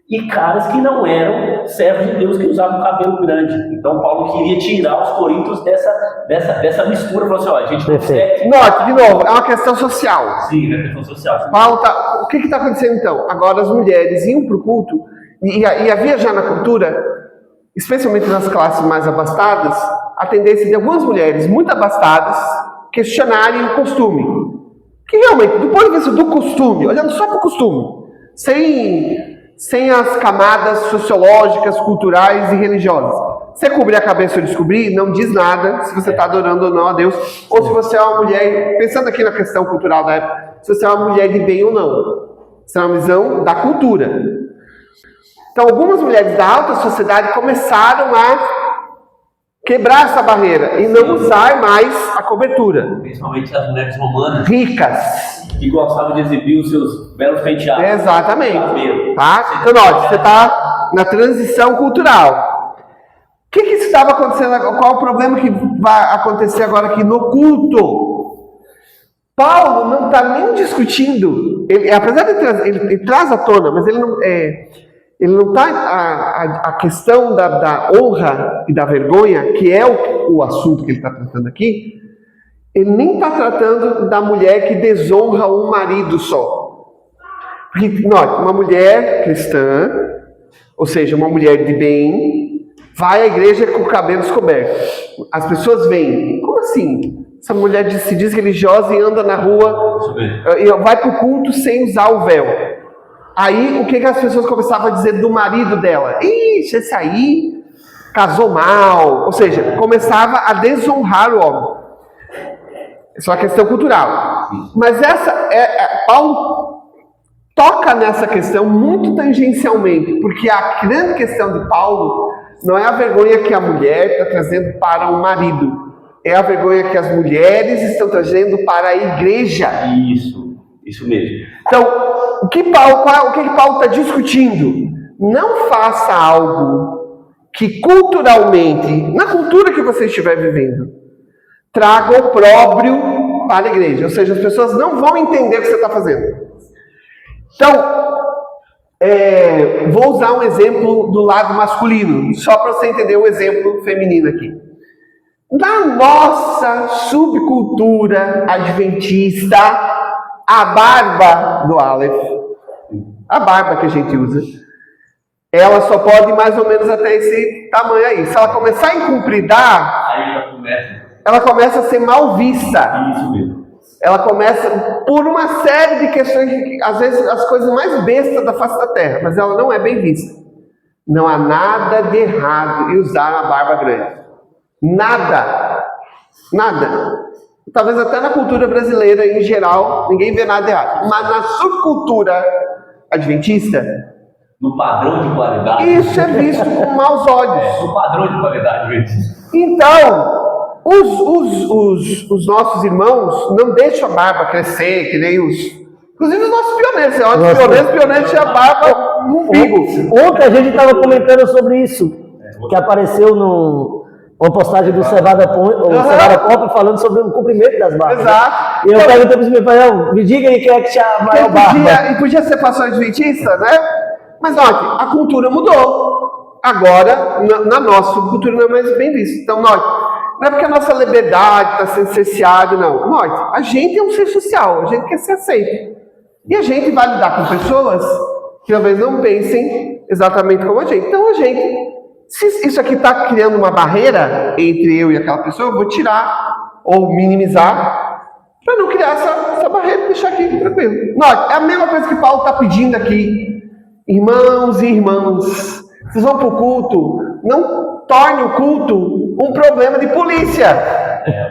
e caras que não eram servos de Deus, que usavam cabelo grande. Então Paulo queria tirar os coríntios dessa mistura. Falou assim, ó, a gente não consegue... Note, de novo, é uma questão social. Sim, é questão social. Paulo tá... O que está acontecendo então? Agora as mulheres iam para o culto, e havia já na cultura, especialmente nas classes mais abastadas, a tendência de algumas mulheres muito abastadas questionarem o costume. Que realmente, do ponto de vista do costume, olhando só para o costume, sem as camadas sociológicas, culturais e religiosas. Você cobrir a cabeça ou descobrir, não diz nada se você está adorando ou não a Deus, ou se você é uma mulher, pensando aqui na questão cultural da época, se você é uma mulher de bem ou não. Isso é uma visão da cultura. Então, algumas mulheres da alta sociedade começaram a quebrar essa barreira e não usar mais a cobertura. Principalmente as mulheres romanas. Ricas. Que gostavam de exibir os seus belos penteados. Exatamente. Tá? Então, note, você está na transição cultural. O que estava acontecendo? Qual é o problema que vai acontecer agora aqui no culto? Paulo não está nem discutindo. Apesar de ele traz à tona, mas ele não está a questão da honra e da vergonha, que é o assunto que ele está tratando aqui, ele nem está tratando da mulher que desonra um marido só. Porque, note, uma mulher cristã, ou seja, uma mulher de bem, vai à igreja com o cabelo descoberto. As pessoas veem, como assim? Essa mulher se diz religiosa e anda na rua, vai para o culto sem usar o véu. Aí, o que as pessoas começavam a dizer do marido dela? Ixi, esse aí casou mal. Ou seja, começava a desonrar o homem. Isso é uma questão cultural. Mas Paulo toca nessa questão muito tangencialmente, porque a grande questão de Paulo não é a vergonha que a mulher está trazendo para o marido. É a vergonha que as mulheres estão trazendo para a igreja. Isso mesmo. Então, o que Paulo está discutindo? Não faça algo que culturalmente, na cultura que você estiver vivendo, traga opróbrio para a igreja. Ou seja, as pessoas não vão entender o que você está fazendo. Então, vou usar um exemplo do lado masculino, só para você entender o exemplo feminino aqui. Na nossa subcultura adventista, a barba do Aleph, a barba que a gente usa, ela só pode ir mais ou menos até esse tamanho aí. Se ela começar a encompridar, ela começa a ser mal vista. Isso mesmo. Ela começa por uma série de questões, às vezes as coisas mais bestas da face da terra, mas ela não é bem vista. Não há nada de errado em usar uma barba grande. Nada. Talvez até na cultura brasileira em geral, ninguém vê nada errado. Mas na subcultura adventista, no padrão de qualidade, isso é visto com maus olhos. No padrão de qualidade adventista. Então, os nossos irmãos não deixam a barba crescer, que nem inclusive os nossos pioneiros. Os pioneiros tinham a barba no umbigo. Ontem a gente estava comentando sobre isso, que apareceu uma postagem do Cevada Pop falando sobre o comprimento das barbas. Exato. E eu perguntei para o meu me diga aí quem é que tinha a maior barba. E podia ser pastor adventista, né? Mas olha, a cultura mudou. Agora, na nossa cultura não é mais bem visto. Então, não é porque a nossa liberdade está sendo cerceada, não. A gente é um ser social, a gente quer ser aceito. E a gente vai lidar com pessoas que talvez não pensem exatamente como a gente. Então, se isso aqui está criando uma barreira entre eu e aquela pessoa, eu vou tirar ou minimizar para não criar essa barreira e deixar aqui tranquilo. É a mesma coisa que Paulo está pedindo aqui. Irmãos e irmãs, vocês vão para o culto, não torne o culto um problema de polícia.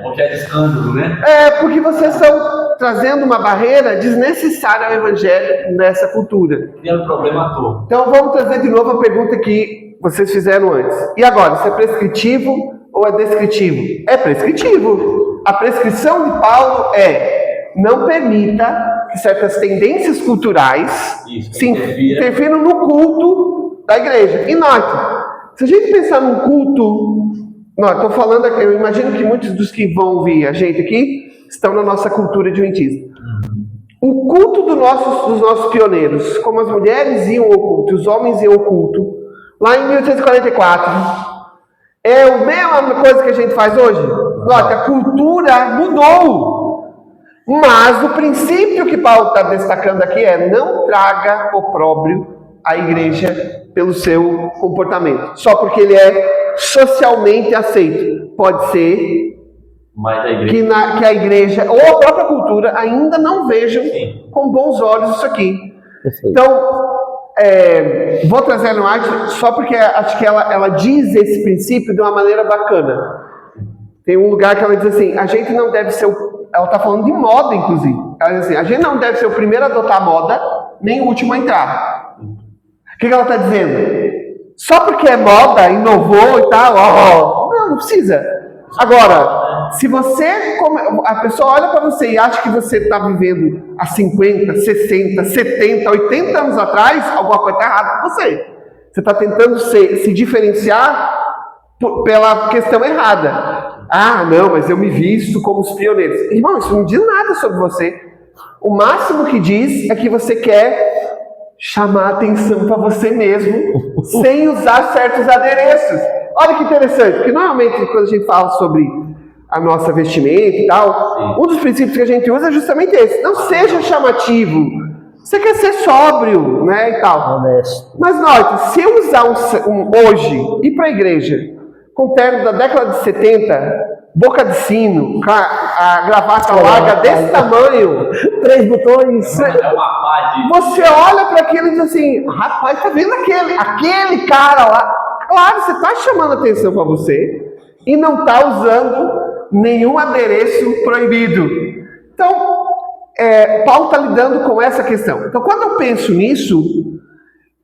Porque é de escândalo, né? Porque vocês estão trazendo uma barreira desnecessária ao evangelho nessa cultura. Criando um problema à toa. Então vamos trazer de novo a pergunta que vocês fizeram antes. E agora, isso é prescritivo ou é descritivo? É prescritivo. a prescrição de Paulo é: não permita que certas tendências culturais se interfiram no culto da igreja. E note, se a gente pensar num culto, estou falando, eu imagino que muitos dos que vão ouvir a gente aqui estão na nossa cultura adventista. O culto dos nossos pioneiros, como as mulheres iam ao culto, os homens iam ao culto, lá em 1844, é a mesma coisa que a gente faz hoje? Note, a cultura mudou. Mas o princípio que Paulo está destacando aqui é: não traga opróbrio à igreja pelo seu comportamento, só porque ele é socialmente aceito. Pode ser que a igreja ou a própria cultura ainda não vejam com bons olhos isso aqui. Então, vou trazer a arte só porque acho que ela diz esse princípio de uma maneira bacana. Tem um lugar que ela diz assim: a gente não deve ser ela está falando de moda, inclusive. Ela diz assim: a gente não deve ser o primeiro a adotar a moda, nem o último a entrar. O que ela está dizendo? Só porque é moda, inovou e tal, não precisa. Agora, se a pessoa olha para você e acha que você está vivendo há 50, 60, 70, 80 anos atrás, alguma coisa está errada com você. Você está tentando se diferenciar pela questão errada. Ah, não, mas eu me visto como os pioneiros. Irmão, isso não diz nada sobre você. O máximo que diz é que você quer chamar a atenção para você mesmo, sem usar certos adereços. Olha que interessante, porque normalmente quando a gente fala sobre a nossa vestimenta e tal, um dos princípios que a gente usa é justamente esse: não seja chamativo. Você quer ser sóbrio, né, e tal. Mas note, se eu usar hoje, ir para a igreja, com terno da década de 70, boca de sino, a gravata larga desse tamanho, 3 botões, você olha para aquilo e diz assim: rapaz, tá vendo aquele cara lá? Claro, você está chamando atenção para você e não está usando nenhum adereço proibido. Então, Paulo está lidando com essa questão. Então, quando eu penso nisso,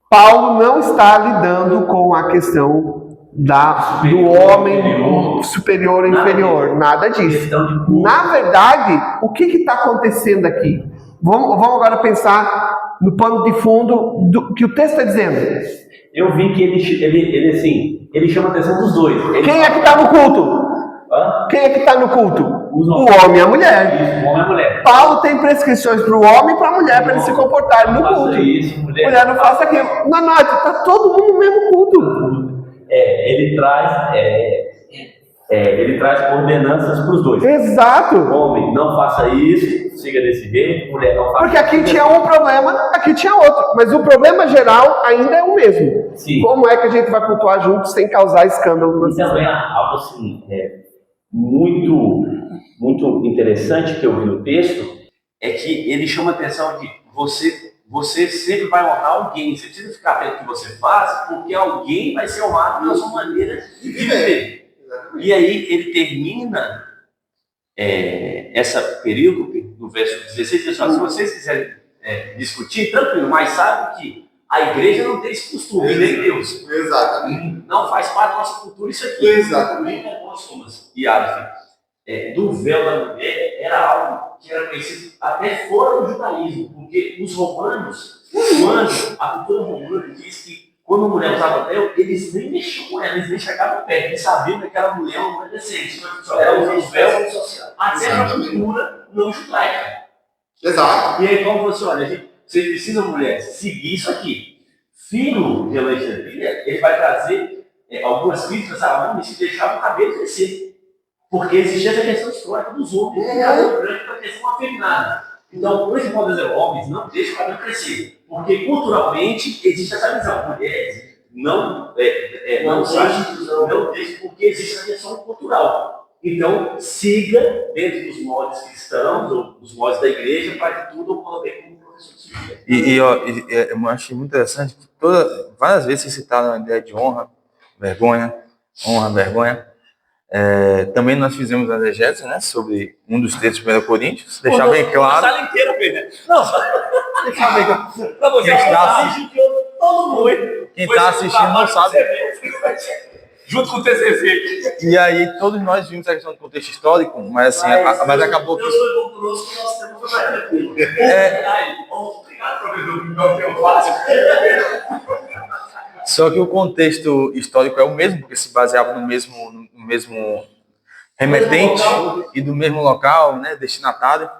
Paulo não está lidando com a questão do homem superior ou inferior, nada disso. Na verdade, o que está acontecendo aqui? Vamos agora pensar no pano de fundo do que o texto está dizendo. Eu vi que ele chama a atenção dos dois. Quem é que está no culto? Quem é que está no culto? O homem e a mulher. Isso, o homem e a mulher. Paulo tem prescrições para o homem e para a mulher, para eles se comportarem no culto. Mulher não faça aquilo. Não, está todo mundo no mesmo culto. Ele traz ordenanças para os dois. Exato. Homem, não faça isso, siga desse jeito. Mulher, não faça. Porque aqui tinha um problema, aqui tinha outro. Mas o problema geral ainda é o mesmo. Sim. Como é que a gente vai cultuar juntos sem causar escândalo? E também algo assim, muito, muito interessante que eu vi no texto, é que ele chama a atenção de você sempre vai honrar alguém. Você precisa ficar atento no que você faz, porque alguém vai ser honrado na sua maneira de viver. E aí ele termina essa período no verso 16, diz assim: se vocês quiserem discutir, tranquilo, mas sabe que a igreja não tem esse costume, nem Deus. Exato. Não faz parte da nossa cultura isso aqui. Exatamente. E do véu da mulher era algo que era conhecido até fora do judaísmo, porque os romanos, a cultura romana diz que quando a mulher usava véu, eles nem mexiam com ela, eles nem chegavam perto, eles sabiam que aquela mulher era uma mulher decente. Ela usava os véus social, até na cultura não judaica. Exato. E aí, como você olha, você precisa, mulher, seguir isso aqui. Filho de Alexandria, ele vai trazer algumas críticas a homens que deixavam o cabelo crescer. Porque existia essa questão histórica dos homens, que cabelo branco para questão afeminada. Então, esse modo de dizer, homens não deixam o cabelo crescer. Porque culturalmente existe essa visão. Mulheres não deixam, porque existe essa questão cultural. Então, siga dentro dos moldes cristãos, ou dos moldes da igreja, para que tudo ocorra bem como o professor disse. Eu achei muito interessante que várias vezes se citaram a ideia de honra, vergonha. Também nós fizemos a exegese, né, sobre um dos textos de 1 Coríntios, deixar bem claro. A sala inteira, Pedro. Não, deixar bem claro. Para você Quem está assistindo, todo mundo. Quem está assistindo não sabe. junto com o TCC. E aí todos nós vimos a questão do contexto histórico, mas assim, mas acabou que... Eu sou irmão conosco, nós temos uma aqui. Obrigado, professor, não tem fácil. Só que o contexto histórico é o mesmo, porque se baseava no mesmo remetente e do mesmo local, né, destinatário.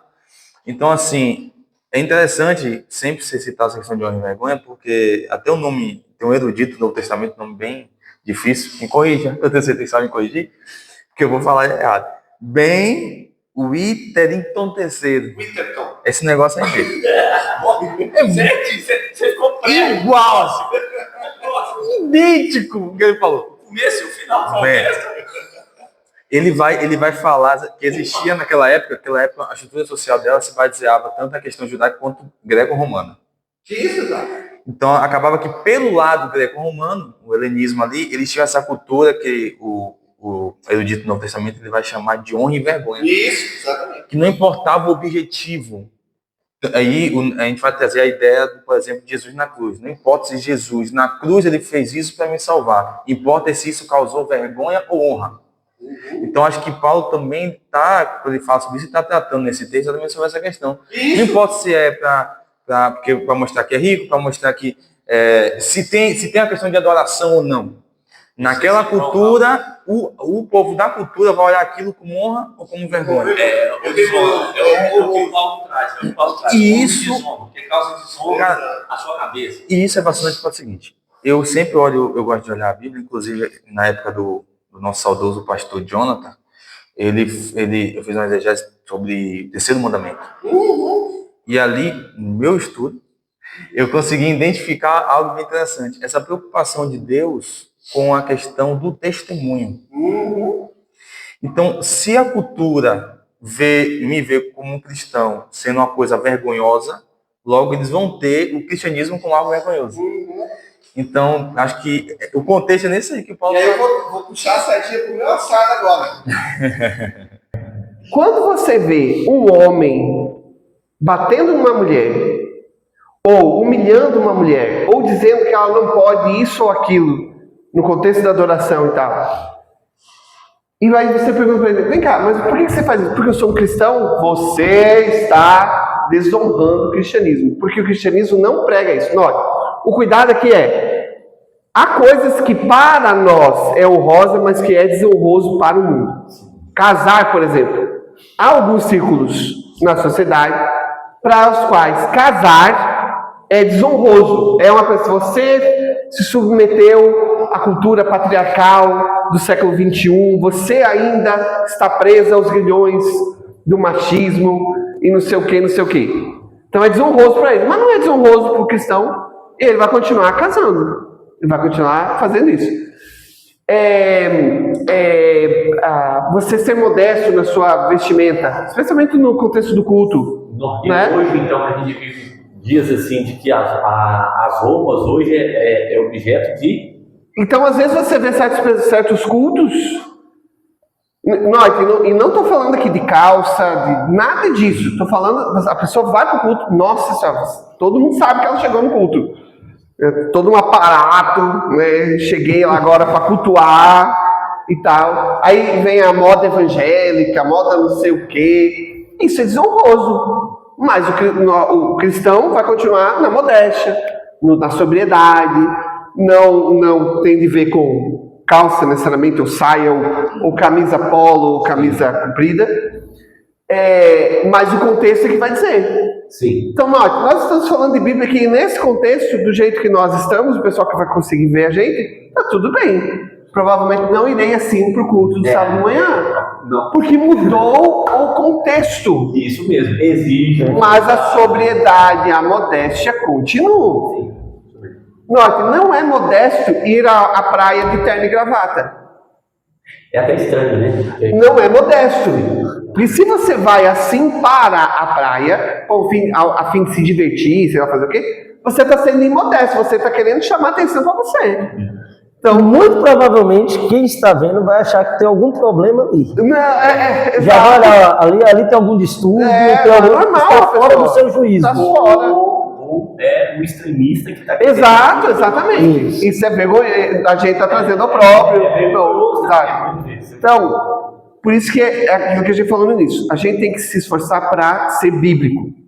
Então, assim, é interessante sempre se citar essa questão de honra e vergonha, porque até o nome, tem um erudito no Novo Testamento, um nome bem difícil, me corrija, eu tenho certeza que sabe me corrigir, porque eu vou falar errado. Bem, o Iterington terceiro. Esse negócio aí mesmo. Você ficou prego. Igual, assim. Idêntico o que ele falou. O começo e o final são Ele vai falar que existia naquela época, a estrutura social dela se baseava tanto na questão judaica quanto greco-romana. Que isso, cara? Então, acabava que pelo lado greco-romano, o helenismo ali, eles tinham essa cultura que o erudito do Novo Testamento ele vai chamar de honra e vergonha. Isso, exatamente. Que não importava o objetivo. Aí a gente vai trazer a ideia, por exemplo, de Jesus na cruz. Não importa se Jesus na cruz ele fez isso para me salvar. Importa se isso causou vergonha ou honra. Então acho que Paulo também está, quando ele fala sobre isso, está tratando nesse texto também sobre essa questão. Não importa se é para mostrar que é rico, para mostrar que se tem a questão de adoração ou não. Naquela cultura, o povo da cultura vai olhar aquilo como honra ou como vergonha. É o que o Paulo traz. E isso... Que causa desonra a sua cabeça. E isso é bastante para o seguinte. Eu sempre olho, eu gosto de olhar a Bíblia, inclusive na época do nosso saudoso pastor Jonathan, eu fiz uma exegese sobre o terceiro mandamento. E ali, no meu estudo, eu consegui identificar algo bem interessante. Essa preocupação de Deus com a questão do testemunho. Então, se a cultura me vê como um cristão sendo uma coisa vergonhosa, logo eles vão ter o cristianismo como algo vergonhoso. Então, acho que o contexto é nesse aí que o Paulo... E aí eu vou puxar a sardinha pro meu assado agora. Quando você vê um homem batendo numa mulher, ou humilhando uma mulher, ou dizendo que ela não pode isso ou aquilo, no contexto da adoração e tal, e aí você pergunta para ele, vem cá, mas por que você faz isso? Porque eu sou um cristão? Você está desonrando o cristianismo, porque o cristianismo não prega isso. Note, o cuidado aqui há coisas que para nós é honrosa, mas que é desonroso para o mundo. Casar, por exemplo. Há alguns círculos na sociedade para os quais casar é desonroso. É uma pessoa, você se submeteu à cultura patriarcal do século XXI, você ainda está presa aos grilhões do machismo e não sei o que, não sei o que. Então é desonroso para ele, mas não é desonroso para o cristão. Ele vai continuar casando, ele vai continuar fazendo isso. Você ser modesto na sua vestimenta, especialmente no contexto do culto. Né? Hoje, então, a gente vive dias assim de que as roupas hoje é objeto de... Então, às vezes você vê certos cultos, e não estou falando aqui de calça, de nada disso. Estou falando, a pessoa vai para o culto, nossa senhora, todo mundo sabe que ela chegou no culto. Todo um aparato, né? Cheguei lá agora para cultuar e tal. Aí vem a moda evangélica, a moda não sei o quê. Isso é desonroso. Mas o cristão vai continuar na modéstia, na sobriedade. Não tem de ver com calça necessariamente, ou saia, ou camisa polo, ou camisa comprida. Mas o contexto é que vai dizer. Sim. Então, nós estamos falando de Bíblia aqui nesse contexto, do jeito que nós estamos, o pessoal que vai conseguir ver a gente, está tudo bem. Provavelmente não irei assim para o culto do sábado de manhã, não. Porque mudou o contexto. Isso mesmo, exige. Mas a sobriedade, a modéstia continuam. Note, não é modesto ir à praia de terno e gravata. É até estranho, né? Não é modesto. Porque se você vai assim para a praia, a fim de se divertir, sei lá fazer o quê, você está sendo imodesto, você está querendo chamar atenção para você. Então, muito provavelmente, quem está vendo vai achar que tem algum problema ali. Não, já vai olhar, ali tem algum distúrbio, tem algum, normal, está fora do seu juízo. Está fora. Ou é o extremista que está aqui. Exato, exatamente. Isso é vergonha, a gente está trazendo ao próprio. Então, por isso que é aquilo que a gente falou no início. A gente tem que se esforçar para ser bíblico.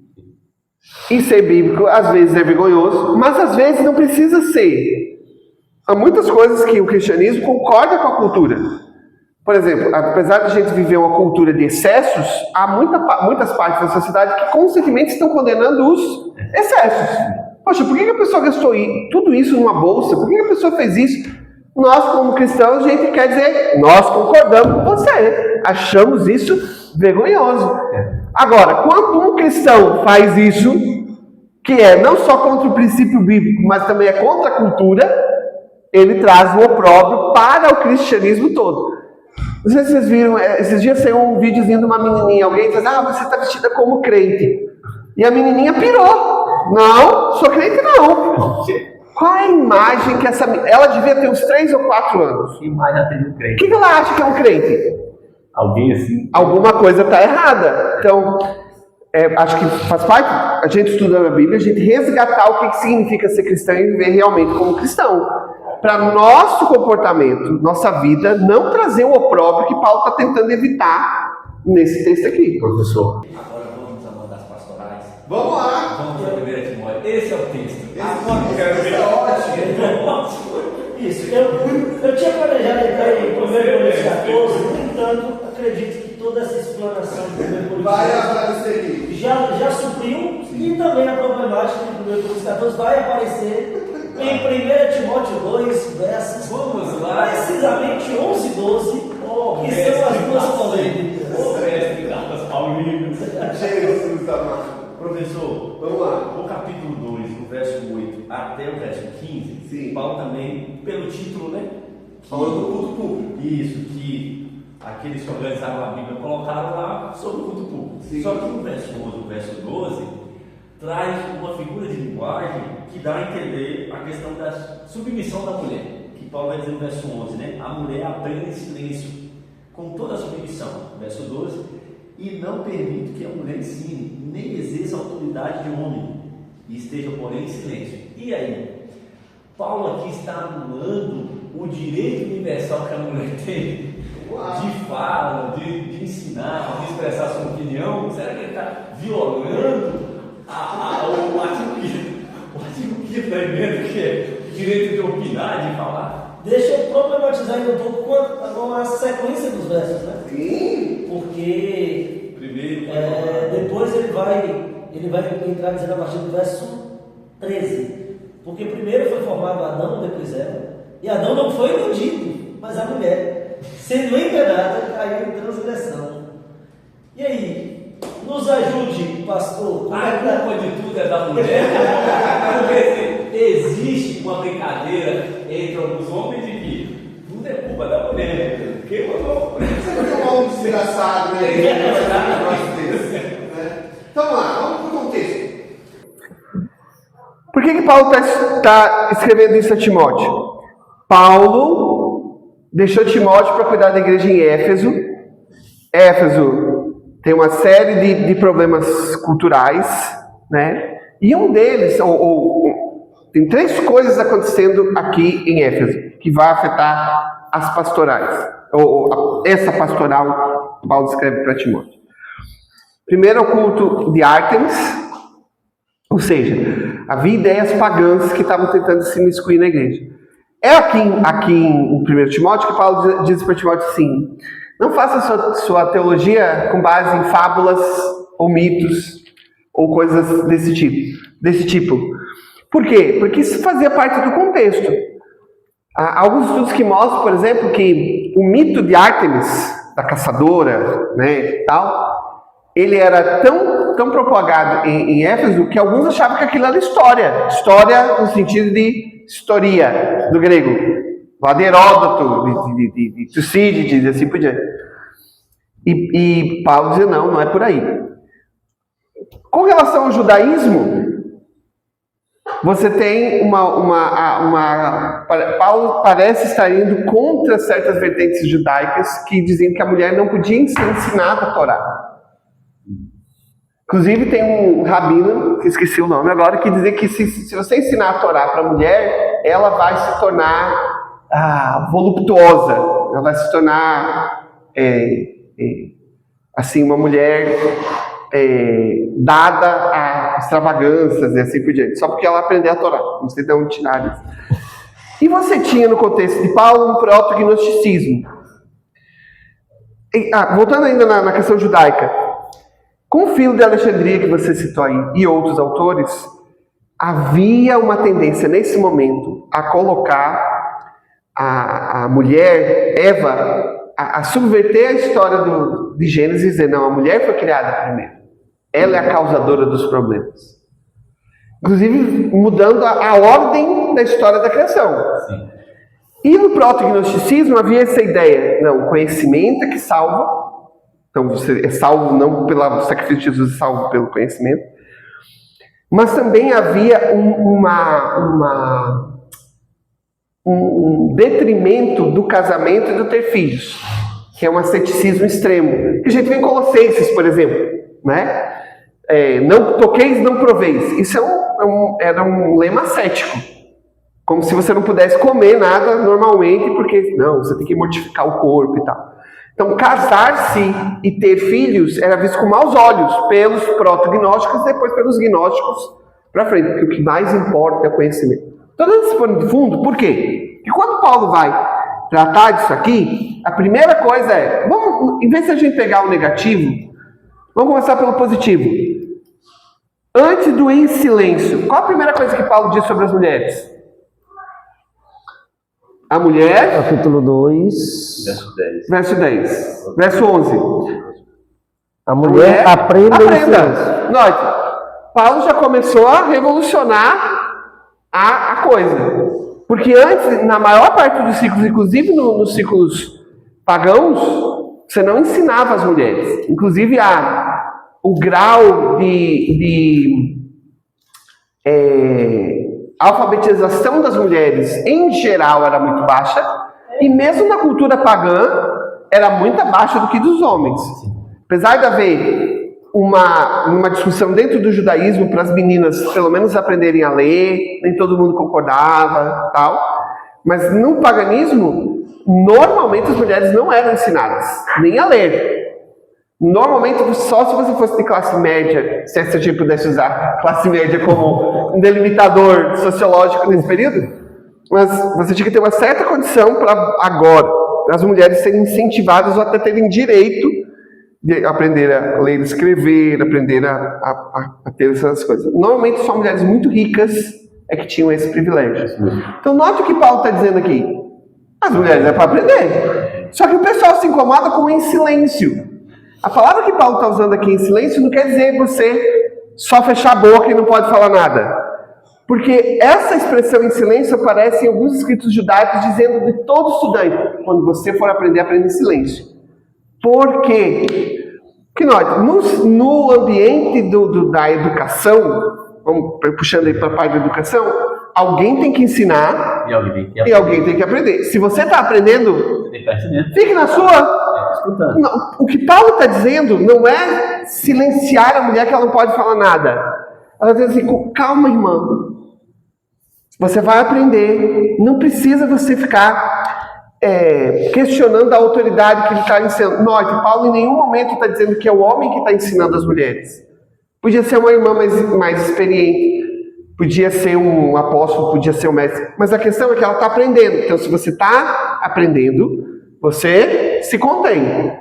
E ser bíblico, às vezes, é vergonhoso, mas às vezes não precisa ser. Há muitas coisas que o cristianismo concorda com a cultura. Por exemplo, apesar de a gente viver uma cultura de excessos, há muitas partes da sociedade que constantemente estão condenando os excessos. Poxa, por que a pessoa gastou tudo isso numa bolsa? Por que a pessoa fez isso? Nós, como cristãos, a gente quer dizer, nós concordamos com você. Achamos isso vergonhoso. Agora, quando um cristão faz isso, que é não só contra o princípio bíblico, mas também é contra a cultura, ele traz o opróbrio para o cristianismo todo. Não sei se vocês viram, esses dias saiu um videozinho de uma menininha, alguém diz, você está vestida como crente. E a menininha pirou. Não, sou crente não. Qual é a imagem que ela devia ter uns 3 ou 4 anos. Que imagem ela tem de um crente? O que ela acha que é um crente? Alguém assim? Alguma coisa está errada. Então, acho que faz parte, a gente estudando a Bíblia, a gente resgatar o que significa ser cristão e viver realmente como cristão. Para nosso comportamento, nossa vida, não trazer o opróbrio que Paulo está tentando evitar nesse texto aqui. Professor. Agora vamos a uma das pastorais. Vamos lá. Vamos para 1 Timóteo. Esse é o texto. Agora eu quero ver. É ótimo. Isso, eu tinha planejado entrar em 1 Coríntios 14, no entanto, acredito que toda essa explanação de 1 Coríntios Vai aparecer aqui. já supriu, e também a problemática de 1 Coríntios 14 vai aparecer em 1 Timóteo 2, versos, Vamos lá. precisamente 11 e 12, que são as duas polêmicas. O mestre Cartas Paulinas. Jesus amado. Professor, Vamos lá. o capítulo 2, do verso 8 até o verso 15, Sim. Paulo também, pelo título, né? Falando do culto público. Isso, que aqueles que organizaram a Bíblia colocaram lá sobre o culto público. Sim. Só que no verso 11 e o verso 12 traz uma figura de linguagem que dá a entender a questão da submissão da mulher. Que Paulo vai dizer no verso 11, né? A mulher aprende em silêncio, com toda a submissão. Verso 12, e não permite que a mulher ensine, nem exerça a autoridade de homem, e esteja, porém, em silêncio. E aí? Paulo aqui está anulando o direito universal que a mulher tem de fala, de ensinar, de expressar sua opinião. Será que ele está violando o artigo 5 da emenda, que é o direito de opinar, de falar? Deixa eu problematizar ainda um pouco com a sequência dos versos, né? Sim. Porque Primeiro, depois ele vai entrar dizendo a partir do verso 13. Porque primeiro foi formado Adão, depois Eva, e Adão não foi iludido, mas a mulher, sendo enganada, caiu em transgressão. E aí, nos ajude, pastor. A culpa de tudo é da mulher. Porque existe uma brincadeira entre alguns homens de que tudo é culpa da mulher. Quem mandou? Você vai tomar um desgraçado, né? Então vamos lá, vamos para o contexto. Por que Paulo está escrevendo isso a Timóteo? Paulo deixou Timóteo para cuidar da igreja em Éfeso. Éfeso tem uma série de problemas culturais, né? E um deles, tem 3 coisas acontecendo aqui em Éfeso que vai afetar as pastorais, essa pastoral que Paulo escreve para Timóteo. Primeiro é o culto de Ártemis. Ou seja, havia ideias pagãs que estavam tentando se imiscuir na igreja. É aqui em 1 Timóteo que Paulo diz para Timóteo assim: não faça sua teologia com base em fábulas ou mitos ou coisas desse tipo. Por quê? Porque isso fazia parte do contexto. Há alguns estudos que mostram, por exemplo, que o mito de Ártemis, da caçadora, né, tal, ele era tão propagado em Éfeso que alguns achavam que aquilo era história. História no sentido de historia, do grego. Lá de Heródoto, de Tucídides, assim por diante. E Paulo dizia, não é por aí. Com relação ao judaísmo, você tem Paulo parece estar indo contra certas vertentes judaicas que diziam que a mulher não podia ser ensinada a Torá. Inclusive tem um rabino, que esqueci o nome agora, que dizia que se você ensinar a Torá para a mulher, ela vai se tornar voluptuosa, ela vai se tornar assim, uma mulher dada a extravagâncias e assim por diante, só porque ela aprendeu a Torá. Não sei de onde tirar isso. E você tinha no contexto de Paulo um proto-gnosticismo. Voltando ainda na questão judaica, com o Filo de Alexandria que você citou aí e outros autores, havia uma tendência nesse momento a colocar a mulher, Eva, a subverter a história de Gênesis e dizer, não, a mulher foi criada primeiro. Ela é a causadora dos problemas. Inclusive, mudando a ordem da história da criação. Sim. E no proto-gnosticismo havia essa ideia, não, o conhecimento é que salva. Então, você é salvo não pelo sacrifício de Jesus, é salvo pelo conhecimento. Mas também havia um detrimento do casamento e do ter filhos, que é um asceticismo extremo. Que a gente vê em Colossenses, por exemplo, né? Não toqueis, não proveis. Isso era um lema ascético. Como se você não pudesse comer nada normalmente, porque não, você tem que mortificar o corpo e tal. Então, casar-se e ter filhos era visto com maus olhos pelos proto-gnósticos e depois pelos gnósticos para frente, porque o que mais importa é o conhecimento. Estou dando esse pano de fundo, por quê? Porque quando Paulo vai tratar disso aqui, a primeira coisa em vez de a gente pegar o negativo, vamos começar pelo positivo. Antes do em silêncio, qual a primeira coisa que Paulo diz sobre as mulheres? A mulher... Capítulo 2... Verso 10. Verso 11. A mulher aprenda. Note, Paulo já começou a revolucionar a coisa. Porque antes, na maior parte dos ciclos, inclusive nos ciclos pagãos, você não ensinava as mulheres. Inclusive, o grau de alfabetização das mulheres, em geral, era muito baixa. E mesmo na cultura pagã, era muito abaixo do que dos homens. Apesar de haver uma discussão dentro do judaísmo para as meninas, pelo menos, aprenderem a ler, nem todo mundo concordava, tal. Mas no paganismo, normalmente as mulheres não eram ensinadas, nem a ler. Normalmente, só se você fosse de classe média, se a gente pudesse usar classe média como um delimitador sociológico nesse período, mas você tinha que ter uma certa condição para as mulheres serem incentivadas ou até terem direito de aprender a ler e escrever, aprender a ter essas coisas. Normalmente só mulheres muito ricas é que tinham esse privilégio. Então note o que Paulo está dizendo aqui. As mulheres é para aprender. Só que o pessoal se incomoda com o em silêncio. A palavra que Paulo está usando aqui, em silêncio, não quer dizer você só fechar a boca e não pode falar nada. Porque essa expressão em silêncio aparece em alguns escritos judaicos dizendo de todo estudante, quando você for aprender, aprenda em silêncio. Por quê? Porque no ambiente da educação, vamos puxando aí para a parte da educação, alguém tem que ensinar e alguém tem que aprender. Se você está aprendendo, fique na sua. Não, o que Paulo está dizendo não é silenciar a mulher que ela não pode falar nada. Ela diz assim, calma, irmã. Você vai aprender. Não precisa você ficar questionando a autoridade que ele está ensinando. Note, Paulo em nenhum momento está dizendo que é o homem que está ensinando as mulheres. Podia ser uma irmã mais experiente. Podia ser um apóstolo, podia ser um mestre. Mas a questão é que ela está aprendendo. Então, se você está aprendendo, você se contém.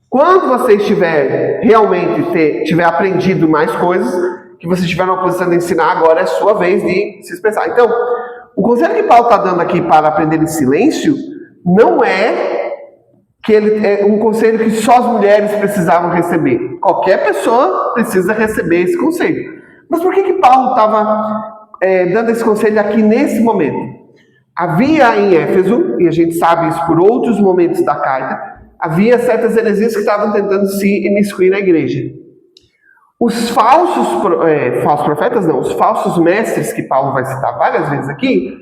Quando você tiver aprendido mais coisas, que você estiver na posição de ensinar, agora é a sua vez de se expressar. Então, o conselho que Paulo está dando aqui para aprender em silêncio não é que ele é um conselho que só as mulheres precisavam receber. Qualquer pessoa precisa receber esse conselho. Mas por que Paulo estava dando esse conselho aqui nesse momento? Havia em Éfeso, e a gente sabe isso por outros momentos da carta, havia certas heresias que estavam tentando se imiscuir na igreja. Os falsos profetas, não, os falsos mestres, que Paulo vai citar várias vezes aqui,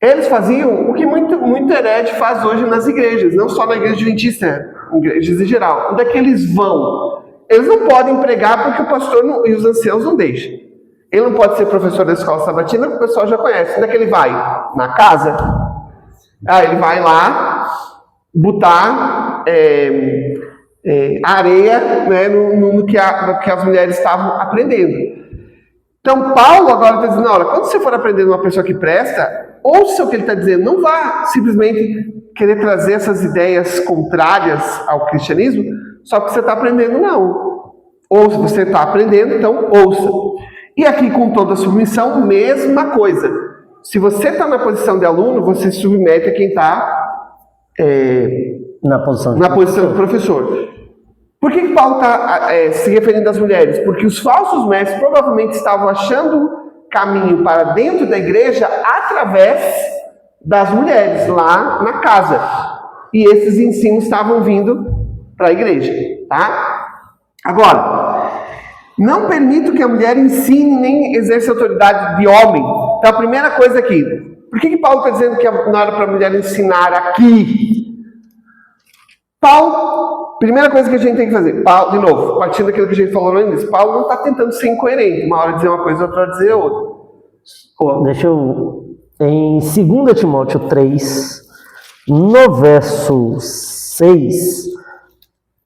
eles faziam o que muito herege faz hoje nas igrejas, não só na igreja adventista, igrejas em geral. Onde é que eles vão? Eles não podem pregar porque o pastor e os anciãos não deixam. Ele não pode ser professor da escola sabatina, porque o pessoal já conhece. Onde é que ele vai? Na casa. Ele vai lá botar areia, né, no que as mulheres estavam aprendendo. Então, Paulo agora está dizendo, olha, quando você for aprender uma pessoa que presta, ouça o que ele está dizendo, não vá simplesmente querer trazer essas ideias contrárias ao cristianismo, só porque você está aprendendo, não. Ou se você está aprendendo, então ouça. E aqui, com toda a submissão, mesma coisa. Se você está na posição de aluno, você se submete a quem está na posição do professor. Por que Paulo está se referindo às mulheres? Porque os falsos mestres provavelmente estavam achando caminho para dentro da igreja através das mulheres, lá na casa. E esses ensinos estavam vindo para a igreja. Tá? Agora, não permito que a mulher ensine nem exerça autoridade de homem. Então, a primeira coisa aqui, por que Paulo está dizendo que não era para a mulher ensinar aqui? Paulo, primeira coisa que a gente tem que fazer, Paulo, de novo, partindo daquilo que a gente falou no início, Paulo não está tentando ser incoerente, uma hora dizer uma coisa, outra hora dizer outra. Deixa eu... Em 2 Timóteo 3, no verso 6,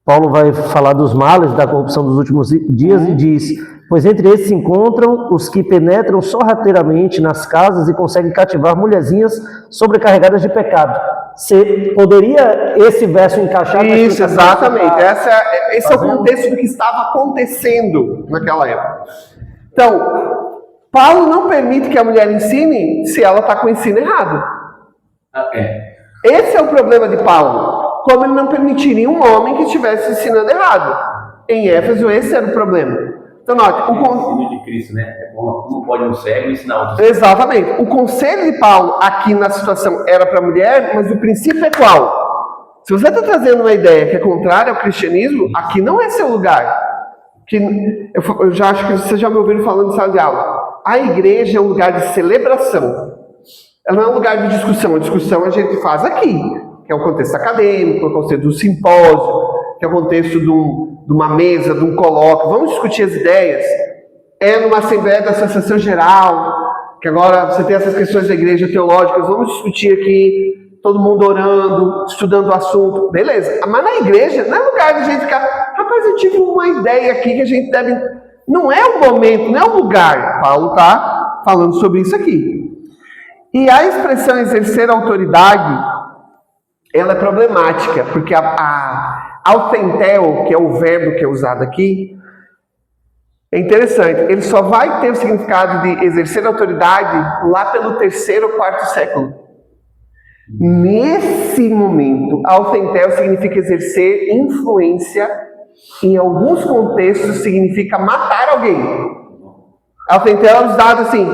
Paulo vai falar dos males da corrupção dos últimos dias e diz: pois entre esses se encontram os que penetram sorrateiramente nas casas e conseguem cativar mulherzinhas sobrecarregadas de pecado. Você poderia esse verso encaixar? Isso, exatamente. Esse é o contexto do que estava acontecendo naquela época. Então, Paulo não permite que a mulher ensine se ela está com o ensino errado. Esse é o problema de Paulo. Como ele não permitiria um homem que estivesse ensinando errado. Em Éfeso, esse era o problema. Então, note, o ensino de Cristo, né? Como pode um cego ensinar outro? Exatamente. O conselho de Paulo aqui na situação era para a mulher, mas o princípio é qual? Se você está trazendo uma ideia que é contrária ao cristianismo, aqui não é seu lugar. Eu já acho que vocês já me ouviram falando em sala de aula. A igreja é um lugar de celebração. Ela não é um lugar de discussão. A discussão a gente faz aqui, que é o contexto acadêmico, o contexto do simpósio, que é o contexto de uma mesa, de um colóquio. Vamos discutir as ideias. É numa assembleia da associação geral, que agora você tem essas questões da igreja teológicas. Vamos discutir aqui, todo mundo orando, estudando o assunto. Beleza. Mas na igreja não é lugar de a gente ficar... Rapaz, eu tive uma ideia aqui que a gente deve... Não é o momento, não é o lugar. Paulo está falando sobre isso aqui. E a expressão exercer autoridade, ela é problemática, porque a autentel, que é o verbo que é usado aqui, é interessante. Ele só vai ter o significado de exercer autoridade lá pelo 3º ou 4º século. Nesse momento, autentel significa exercer influência. Em alguns contextos significa matar alguém. Autentel é usado assim: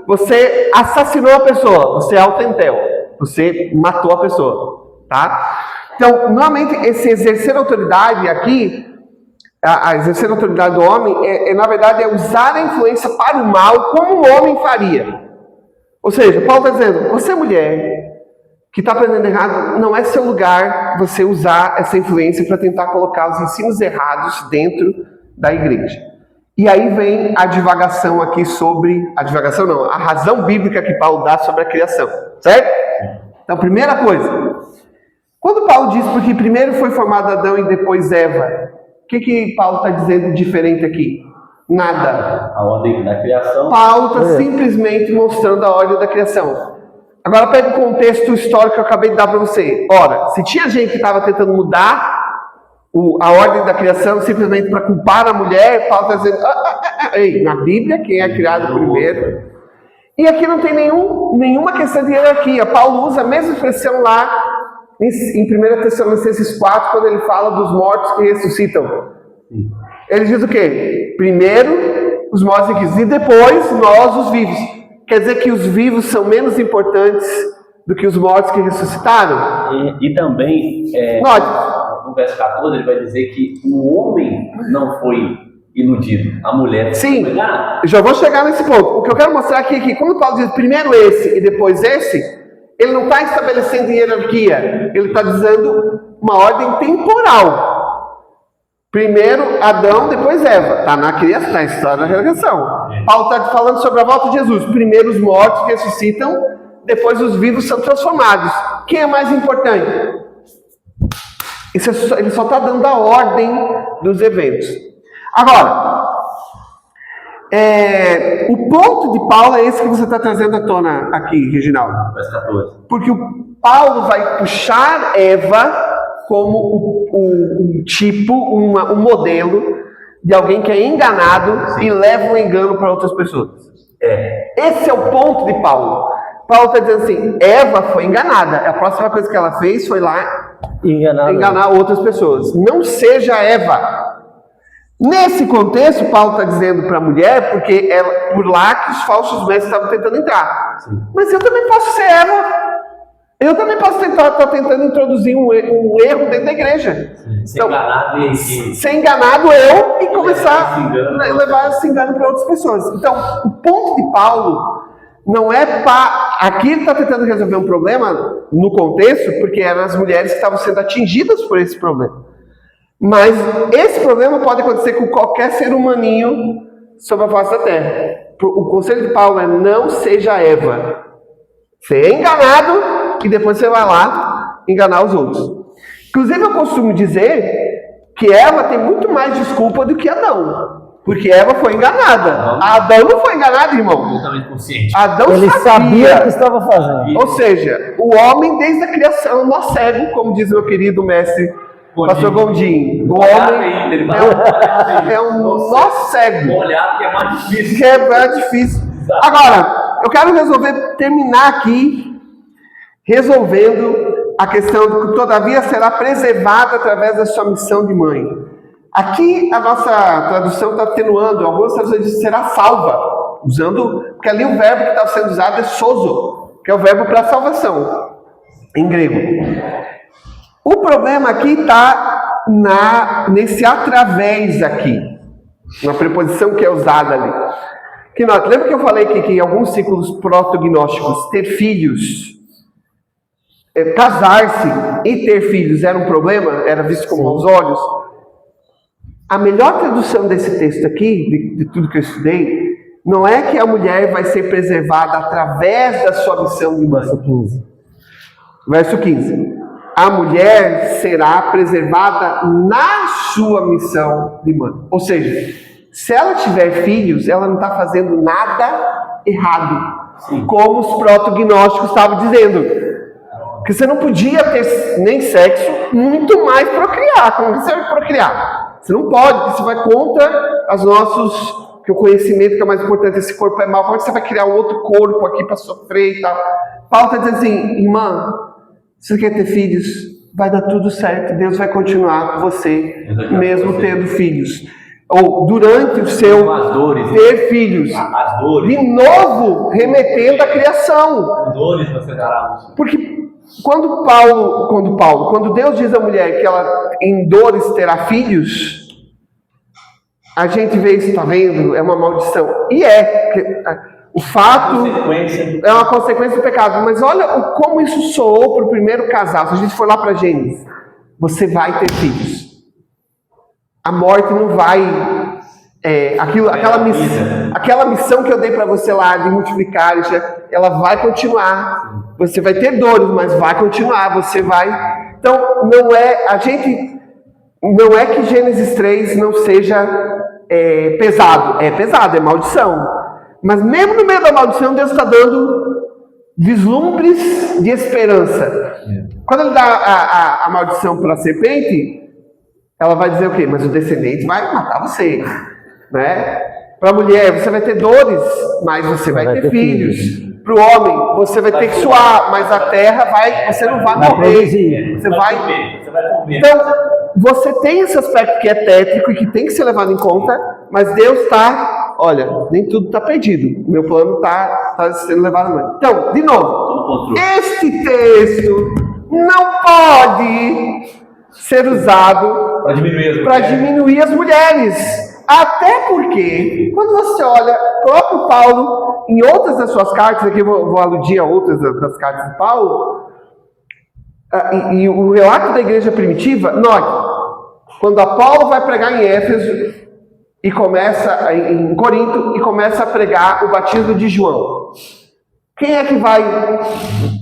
você assassinou a pessoa, você é autentel, você matou a pessoa, tá? Então, normalmente esse exercer autoridade aqui, a exercer autoridade do homem, na verdade é usar a influência para o mal como um homem faria. Ou seja, Paulo está dizendo, você mulher que está aprendendo errado, não é seu lugar você usar essa influência para tentar colocar os ensinos errados dentro da igreja. E aí vem a divagação aqui sobre... A divagação não, a razão bíblica que Paulo dá sobre a criação, certo? Então, primeira coisa. Quando Paulo diz porque primeiro foi formado Adão e depois Eva, o que Paulo está dizendo diferente aqui? Nada. A ordem da criação. Paulo está simplesmente mostrando a ordem da criação. Agora pega o contexto histórico que eu acabei de dar para você. Ora, se tinha gente que estava tentando mudar a ordem da criação simplesmente para culpar a mulher, Paulo está dizendo, ei, na Bíblia quem é criado primeiro? E aqui não tem nenhuma questão de hierarquia. Paulo usa a mesma expressão lá em 1 Tessalonicenses 4, quando ele fala dos mortos que ressuscitam. Ele diz o quê? Primeiro os mortos e depois nós os vivos. Quer dizer que os vivos são menos importantes do que os mortos que ressuscitaram? E também, no verso 14, ele vai dizer que o homem não foi iludido, a mulher. Sim, eu já vou chegar nesse ponto. O que eu quero mostrar aqui é que quando Paulo diz primeiro esse e depois esse, ele não está estabelecendo hierarquia, ele está dizendo uma ordem temporal. Primeiro Adão, depois Eva. Está na criação, na história da redenção. Paulo está falando sobre a volta de Jesus. Primeiro os mortos ressuscitam, depois os vivos são transformados. Quem é mais importante? Ele só está dando a ordem dos eventos. Agora, o ponto de Paulo é esse que você está trazendo à tona aqui, Reginaldo. Porque o Paulo vai puxar Eva como um tipo, um modelo de alguém que é enganado e leva o engano para outras pessoas. Esse é o ponto de Paulo. Paulo está dizendo assim, Eva foi enganada. A próxima coisa que ela fez foi lá enganar outras pessoas. Não seja Eva. Nesse contexto, Paulo está dizendo para a mulher, porque é por lá que os falsos mestres estavam tentando entrar. Sim. Mas eu também posso ser Eva. Eu também posso estar tentando introduzir um erro dentro da igreja. Ser enganado eu e começar a levar esse engano para outras pessoas. Então, o ponto de Paulo não é para... Aqui ele está tentando resolver um problema no contexto, porque eram as mulheres que estavam sendo atingidas por esse problema. Mas esse problema pode acontecer com qualquer ser humaninho sobre a face da terra. O conselho de Paulo é: não seja Eva. Você é enganado e depois você vai lá enganar os outros. Inclusive eu costumo dizer que Eva tem muito mais desculpa do que Adão. Porque Eva foi enganada. Adão não foi enganado, irmão. Totalmente consciente. Adão Ele sabia o que estava fazendo. Ou seja, o homem desde a criação é um nó cego, como diz meu querido mestre Pastor Gondim. O homem é um nó cego. Olhar que é mais difícil. Que é mais difícil. Agora, eu quero terminar aqui resolvendo a questão de que todavia será preservada através da sua missão de mãe. Aqui a nossa tradução está atenuando, algumas traduções dizem será salva, porque ali o verbo que está sendo usado é sozo, que é o verbo para salvação, em grego. O problema aqui está nesse através aqui, na preposição que é usada ali. Lembra que eu falei que em alguns ciclos protognósticos ter filhos, casar-se e ter filhos era um problema, era visto com maus olhos? A melhor tradução desse texto aqui, de tudo que eu estudei, não é que a mulher vai ser preservada através da sua missão de mãe. Verso 15. A mulher será preservada na sua missão de mãe. Ou seja, se ela tiver filhos, ela não está fazendo nada errado. Sim. Como os protognósticos estavam dizendo. Porque você não podia ter nem sexo, muito mais procriar. Como você vai procriar? Você não pode, porque você vai contra que o conhecimento que é mais importante, esse corpo é mau. Como é que você vai criar um outro corpo aqui para sofrer e tal? Paulo está dizendo assim, irmã, se você quer ter filhos, vai dar tudo certo, Deus vai continuar com você, mesmo tendo filhos. Ou durante o seu ter filhos. As dores. De novo, remetendo à criação. Dores você dará. Porque quando Deus diz à mulher que ela em dores terá filhos, a gente vê isso, está vendo? É uma maldição. E o fato é uma consequência do pecado. Mas olha como isso soou para o primeiro casal. Se a gente for lá para Gênesis, você vai ter filhos. A morte não vai... aquela missão que eu dei para você lá de multiplicar, ela vai continuar. Você vai ter dores, mas vai continuar. Você vai... Então, não é que Gênesis 3 não seja pesado. É pesado, é maldição. Mas mesmo no meio da maldição, Deus está dando vislumbres de esperança. Quando ele dá a maldição para a serpente, ela vai dizer o quê? Mas o descendente vai matar você. Né? Para a mulher, você vai ter dores, mas você vai ter filhos. Para o homem, você vai ter que suar, mas a terra você não vai morrer. Você vai comer. Então, você tem esse aspecto que é tétrico e que tem que ser levado em conta, mas Deus está, olha, nem tudo está perdido. O meu plano está sendo levado em conta. Então, de novo, este texto não pode ser usado para diminuir as mulheres. Até porque, quando você olha o próprio Paulo, em outras das suas cartas, aqui eu vou aludir a outras das cartas de Paulo, e o relato da igreja primitiva, note, Quando Apolo vai pregar em Éfeso, e começa em Corinto, e começa a pregar o batismo de João. Quem é que vai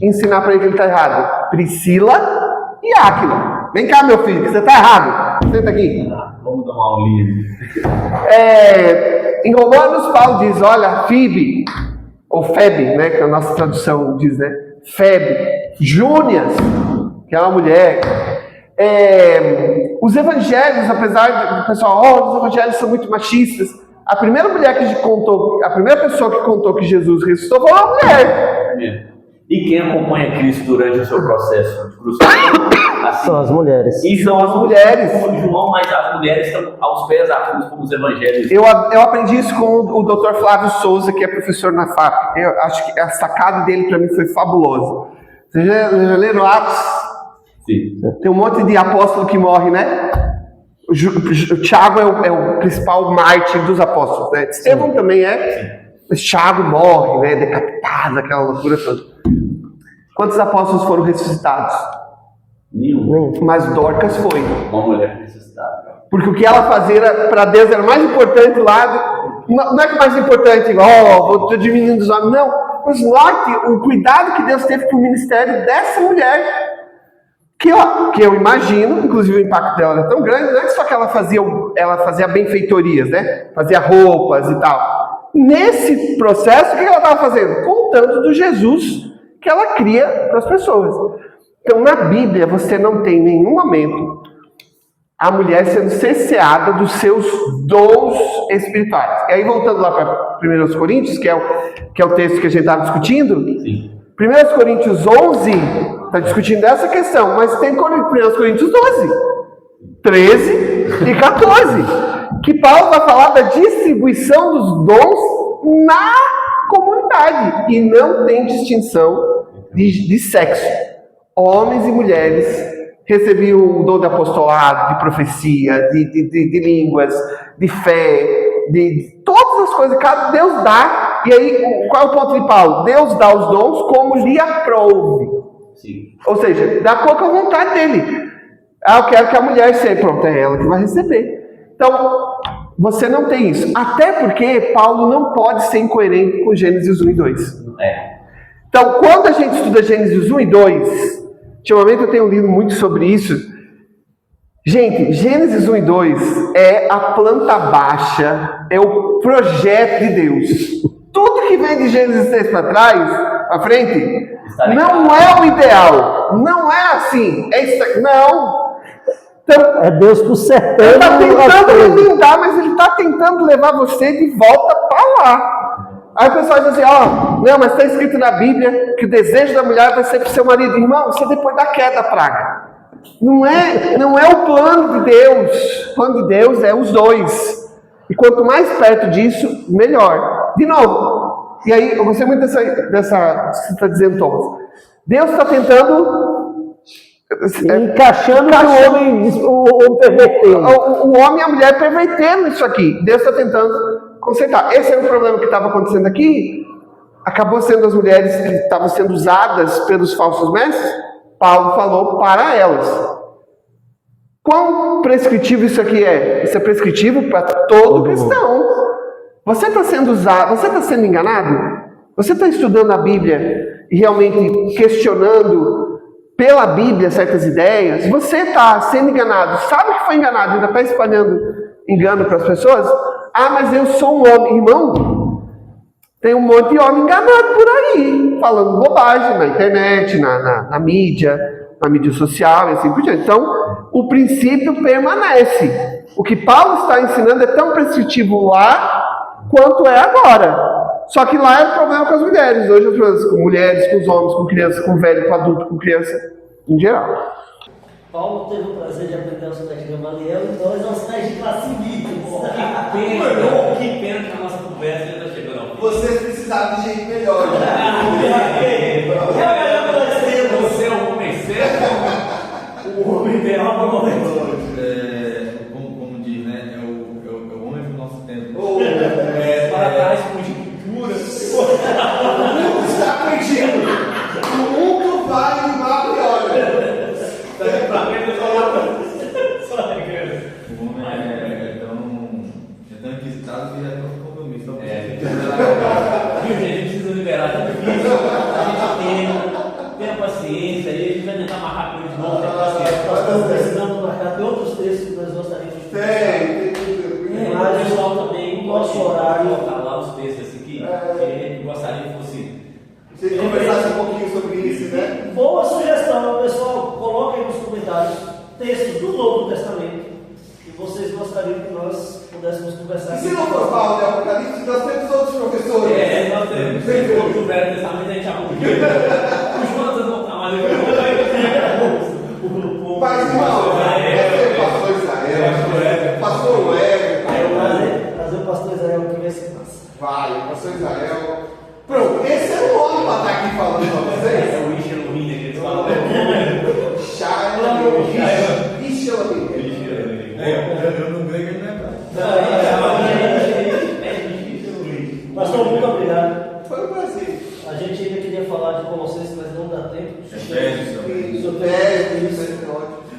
ensinar para ele que ele está errado? Priscila e Áquila. Vem cá, meu filho, que você está errado. Senta aqui. Vamos dar uma aulinha. Em Romanos, Paulo diz, olha, Fibe, ou Febe, né, que a nossa tradução diz, né? Febe, Júnias, que é uma mulher. Os evangelhos, apesar do pessoal, os evangelhos são muito machistas, a primeira pessoa que contou que Jesus ressuscitou foi uma mulher. E quem acompanha Cristo durante o seu processo de crucificação? Assim, São as mulheres. e São as mulheres. Como João, mas as mulheres estão aos pés ativos como os evangelhos. Eu aprendi isso com o Dr. Flávio Souza, que é professor na FAP. Eu acho que a sacada dele para mim foi fabulosa. Vocês já leram Atos? Sim. Tem um monte de apóstolo que morre, né? O Tiago é o principal mártir dos apóstolos, né? Estevão também é. Mas Tiago morre, né? Decapitado, aquela loucura toda. Quantos apóstolos foram ressuscitados? Nenhum. Mas Dorcas foi. Uma mulher ressuscitada. Porque o que ela fazia para Deus era mais importante lá. Não é que mais importante, estou diminuindo os homens. Não. Mas note o cuidado que Deus teve com o ministério dessa mulher. Que eu imagino, inclusive o impacto dela era tão grande, não é só que ela fazia benfeitorias, né? Fazia roupas e tal. Nesse processo, o que ela estava fazendo? Contando do Jesus que ela cria para as pessoas. Então, na Bíblia, você não tem em nenhum momento a mulher sendo cerceada dos seus dons espirituais. E aí, voltando lá para 1 Coríntios, que é o texto que a gente estava discutindo, Sim. 1 Coríntios 11 está discutindo essa questão, mas tem 1 Coríntios 12, 13 e 14, que Paulo vai falar da distribuição dos dons na comunidade, e não tem distinção de sexo. Homens e mulheres recebiam o dom de apostolado, de profecia, de línguas, de fé, de todas as coisas que Deus dá. E aí, qual é o ponto de Paulo? Deus dá os dons como lhe aprouve. Sim. Ou seja, dá pouca vontade dele. Eu quero que a mulher seja, pronto, é ela que vai receber. Então, você não tem isso. Até porque Paulo não pode ser incoerente com Gênesis 1 e 2. Então, quando a gente estuda Gênesis 1 e 2, ultimamente eu tenho lido muito sobre isso. Gente, Gênesis 1 e 2 é a planta baixa, é o projeto de Deus. Tudo que vem de Gênesis 6 para trás, para frente, não é o ideal. Não é assim. Não. Então, É Deus consertando. ele está as tentando coisas. remendar, mas ele está tentando levar você de volta para lá. Aí o pessoal diz assim, não, mas está escrito na Bíblia que o desejo da mulher vai ser para o seu marido. Irmão, isso é depois da queda, praga. Não é o plano de Deus. O plano de Deus é os dois. E quanto mais perto disso, melhor. De novo, e aí eu gostei muito dessa que você está dizendo, Thomas. Deus está tentando Encaixando o homem pervertendo. o homem e a mulher pervertendo isso aqui. Deus está tentando consertar. Esse é o problema que estava acontecendo aqui. Acabou sendo as mulheres que estavam sendo usadas pelos falsos mestres. Paulo falou para elas. Quão prescritivo isso aqui é? Isso é prescritivo para todo cristão. Você está sendo usado, você está sendo enganado? Você está estudando a Bíblia e realmente questionando pela Bíblia certas ideias? Você está sendo enganado, sabe que foi enganado, ainda está espalhando engano para as pessoas? Ah, mas eu sou um homem. Irmão, tem um monte de homem enganado por aí, falando bobagem na internet, na mídia social e assim por diante. Então, o princípio permanece. O que Paulo está ensinando é tão prescritivo lá quanto é agora. Só que lá é o problema com as mulheres. Hoje as coisas com mulheres, com os homens, com crianças, com velho, com adulto, com criança, em geral. Paulo teve o prazer de aprender os sinais de Gamaliel e nós aos sinais de classe mídia. Que pena que a nossa conversa já está chegando ao fim. Vocês precisavam de gente melhor. Você é o homem certo. O homem ideal para o momento. Como diz, né? É o homem do nosso tempo. Para trás com conjuntura. O mundo está perdido. O mundo vai igual e olha. Tá pra frente, só lá pra... Só a igreja. nosso horário. Colocar lá os textos assim que a gente gostaria que fosse. Você conversasse um pouquinho sobre isso, né? Boa sugestão, pessoal. Coloquem nos comentários textos do Novo Testamento que vocês gostariam que nós pudéssemos conversar. E se não for Paulo de Apocalipse, nós temos outros professores. Nós temos. Se for do Velho Testamento, a gente arruma. O Jonas não está mais. Mas, irmão, você, pastor Israel, pastor Everton. Trazer o pastor Israel aqui vai ser massa. Vai, pastor Israel. Pronto, esse é o nome para estar aqui falando para vocês. É o Richard Lorina que eles falam. Pastor, muito obrigado. Foi um prazer. A gente ainda queria falar de Colossenses, mas não dá tempo.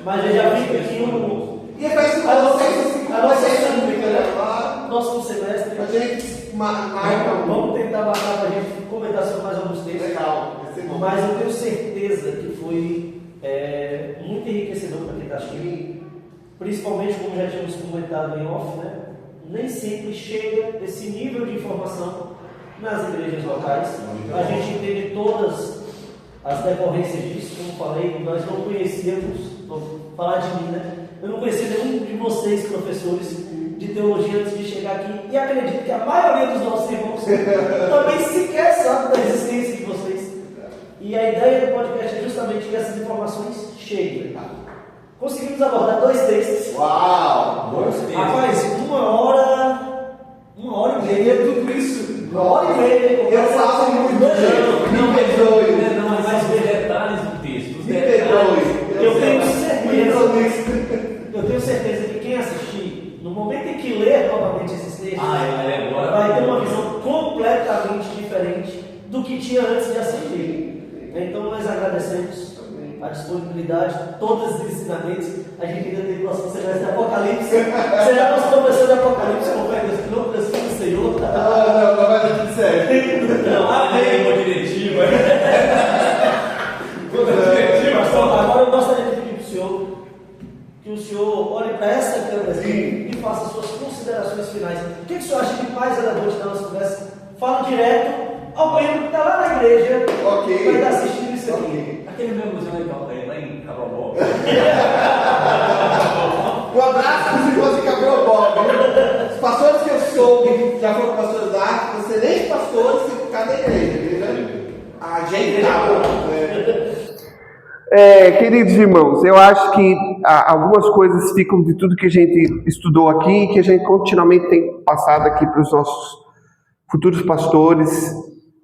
Mas eu já fica aqui E Efésios 6, a nossa lá. próximo semestre. A gente marca. Vamos tentar marcar para a gente comentar sobre mais alguns textos. Legal, vai ser bom. Mas eu tenho certeza que foi muito enriquecedor para quem está assistindo. Principalmente, como já tínhamos comentado em off, né? Nem sempre chega esse nível de informação nas igrejas locais. A gente entende todas as decorrências disso, como falei, nós não conhecíamos, vou falar de mim, né? Eu não conhecia nenhum de vocês, professores de teologia, antes de chegar aqui, e acredito que a maioria dos nossos irmãos também sequer sabe da existência de vocês. E a ideia do podcast é justamente que essas informações cheguem. Conseguimos abordar 2 textos. Uau! Rapaz, 1h30, tudo isso. 1h30. Eu faço muito jeito. Não, mas os detalhes do texto. Os detalhes. Eu tenho certeza que quem assistir, no momento em que ler novamente esses textos, vai ter uma visão completamente diferente do que tinha antes de assistir. Então nós agradecemos a disponibilidade, todos os ensinamentos. A gente ainda tem o próximo semestre de Apocalipse. Será nosso professor de Apocalipse, confere que não precisa do Senhor. Não, vai dar tudo certo. Não, amém, uma diretiva. Agora eu gostaria de pedir para o senhor que o senhor olhe para essa câmera aqui e faça suas considerações finais. O que o senhor acha de mais relevante da nossa conversa? Fala direto ao membro que está lá na igreja, Ok. vai estar assistindo isso aqui. Aquele meu museu lá em Cabrobó. Um abraço para os irmãos de Cabrobó. Os pastores que eu soube, que já foram pastores lá, excelentes pastores que ficaram na igreja. A gente Queridos irmãos, eu acho que algumas coisas ficam de tudo que a gente estudou aqui e que a gente continuamente tem passado aqui para os nossos futuros pastores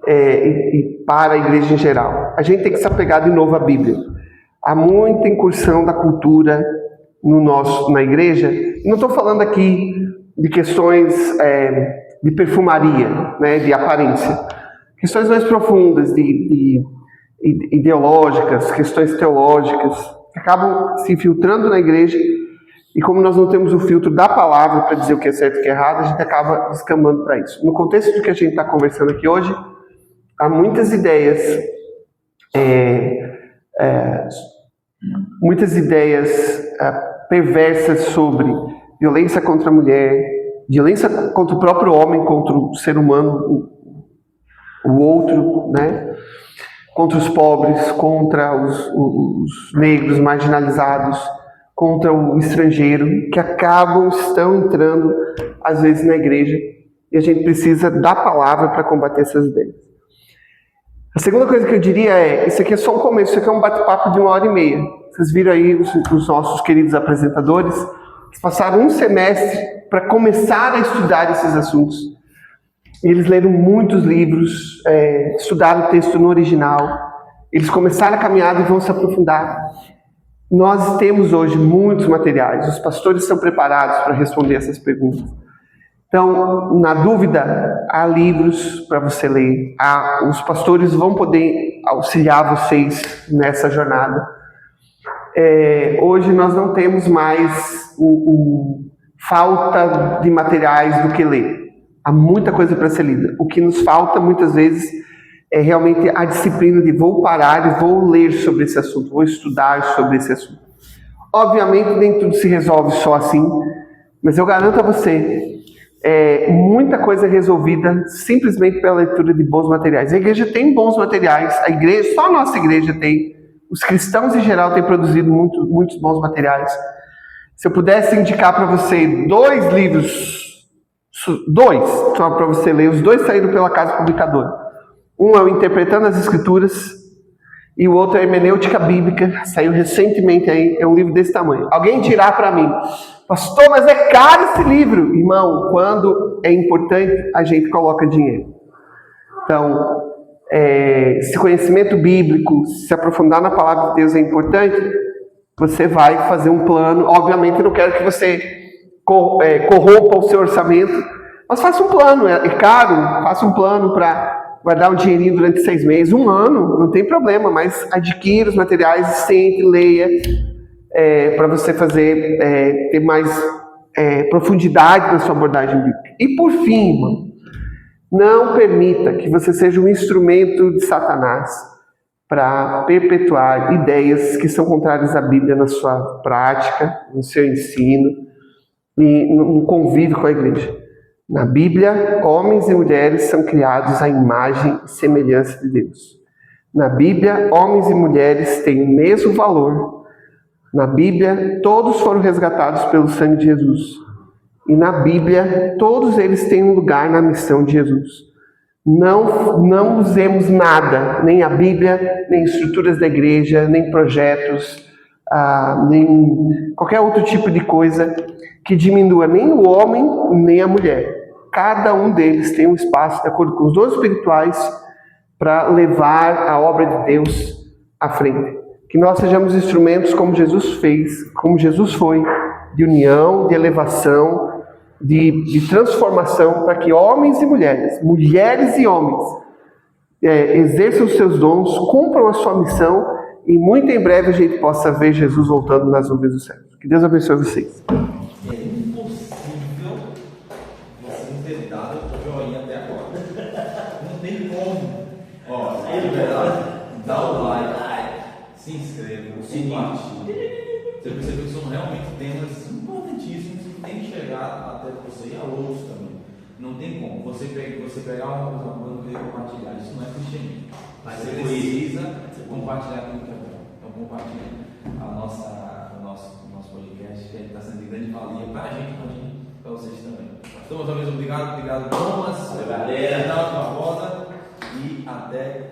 e para a igreja em geral. A gente tem que se apegar de novo à Bíblia. Há muita incursão da cultura na igreja. Não estou falando aqui de questões de perfumaria, né, de aparência. Questões mais profundas, ideológicas, questões teológicas, que acabam se infiltrando na igreja, e como nós não temos o filtro da palavra para dizer o que é certo e o que é errado, a gente acaba descambando para isso. No contexto do que a gente está conversando aqui hoje, há muitas ideias perversas sobre violência contra a mulher, violência contra o próprio homem, contra o ser humano, o outro, né? Contra os pobres, contra os negros marginalizados, contra o estrangeiro, que estão entrando, às vezes, na igreja, e a gente precisa da palavra para combater essas ideias. A segunda coisa que eu diria isso aqui é só um começo, isso aqui é um bate-papo de 1h30. Vocês viram aí os nossos queridos apresentadores, eles passaram um semestre para começar a estudar esses assuntos. Eles leram muitos livros, estudaram o texto no original, eles começaram a caminhada e vão se aprofundar. Nós temos hoje muitos materiais, os pastores estão preparados para responder essas perguntas. Então, na dúvida, há livros para você ler, os pastores vão poder auxiliar vocês nessa jornada. Hoje nós não temos mais falta de materiais do que ler. Há muita coisa para ser lida. O que nos falta, muitas vezes, é realmente a disciplina de vou parar e vou ler sobre esse assunto, vou estudar sobre esse assunto. Obviamente, nem tudo se resolve só assim, mas eu garanto a você muita coisa é resolvida simplesmente pela leitura de bons materiais. A igreja tem bons materiais, só a nossa igreja tem, os cristãos em geral têm produzido muitos bons materiais. Se eu pudesse indicar para você 2 livros, só para você ler, os 2 saíram pela Casa Publicadora. Um é o Interpretando as Escrituras e o outro é a Hermenêutica Bíblica, saiu recentemente aí, é um livro desse tamanho. Alguém dirá para mim, pastor, mas é caro esse livro. Irmão, quando é importante, a gente coloca dinheiro. Então, se conhecimento bíblico, se aprofundar na palavra de Deus é importante, você vai fazer um plano. Obviamente, eu não quero que você corrompa o seu orçamento, mas faça um plano. É caro, faça um plano para guardar um dinheirinho durante 6 meses, 1 ano, não tem problema, mas adquira os materiais, sente, leia, para você ter mais profundidade na sua abordagem bíblica. E por fim, irmão, não permita que você seja um instrumento de Satanás para perpetuar ideias que são contrárias à Bíblia na sua prática, no seu ensino e no convívio com a igreja. Na Bíblia, homens e mulheres são criados à imagem e semelhança de Deus. Na Bíblia, homens e mulheres têm o mesmo valor. Na Bíblia, todos foram resgatados pelo sangue de Jesus. E na Bíblia, todos eles têm um lugar na missão de Jesus. Não usemos nada, nem a Bíblia, nem estruturas da igreja, nem projetos, nem qualquer outro tipo de coisa que diminua nem o homem, nem a mulher. Cada um deles tem um espaço, de acordo com os dons espirituais, para levar a obra de Deus à frente. Que nós sejamos instrumentos como Jesus fez, como Jesus foi, de união, de elevação, de transformação, para que homens e mulheres e homens, exerçam os seus dons, cumpram a sua missão, e muito em breve a gente possa ver Jesus voltando nas nuvens do céu. Que Deus abençoe vocês. É impossível você não ter dado o joinha até agora. Não tem como. Ó, dá o like, se inscreva, compartilhe. Você percebeu que são realmente temas importantíssimos que tem que chegar até você e a outros também. Não tem como. Você pegar uma coisa e compartilhar. Isso não é cristianismo. Mas você precisa compartilhar aquilo que é bom. Então compartilhe o nosso podcast, que está sendo de grande valia para a gente, para vocês também. Então, mais uma vez, obrigado, Thomas. Galera. Até a próxima volta e até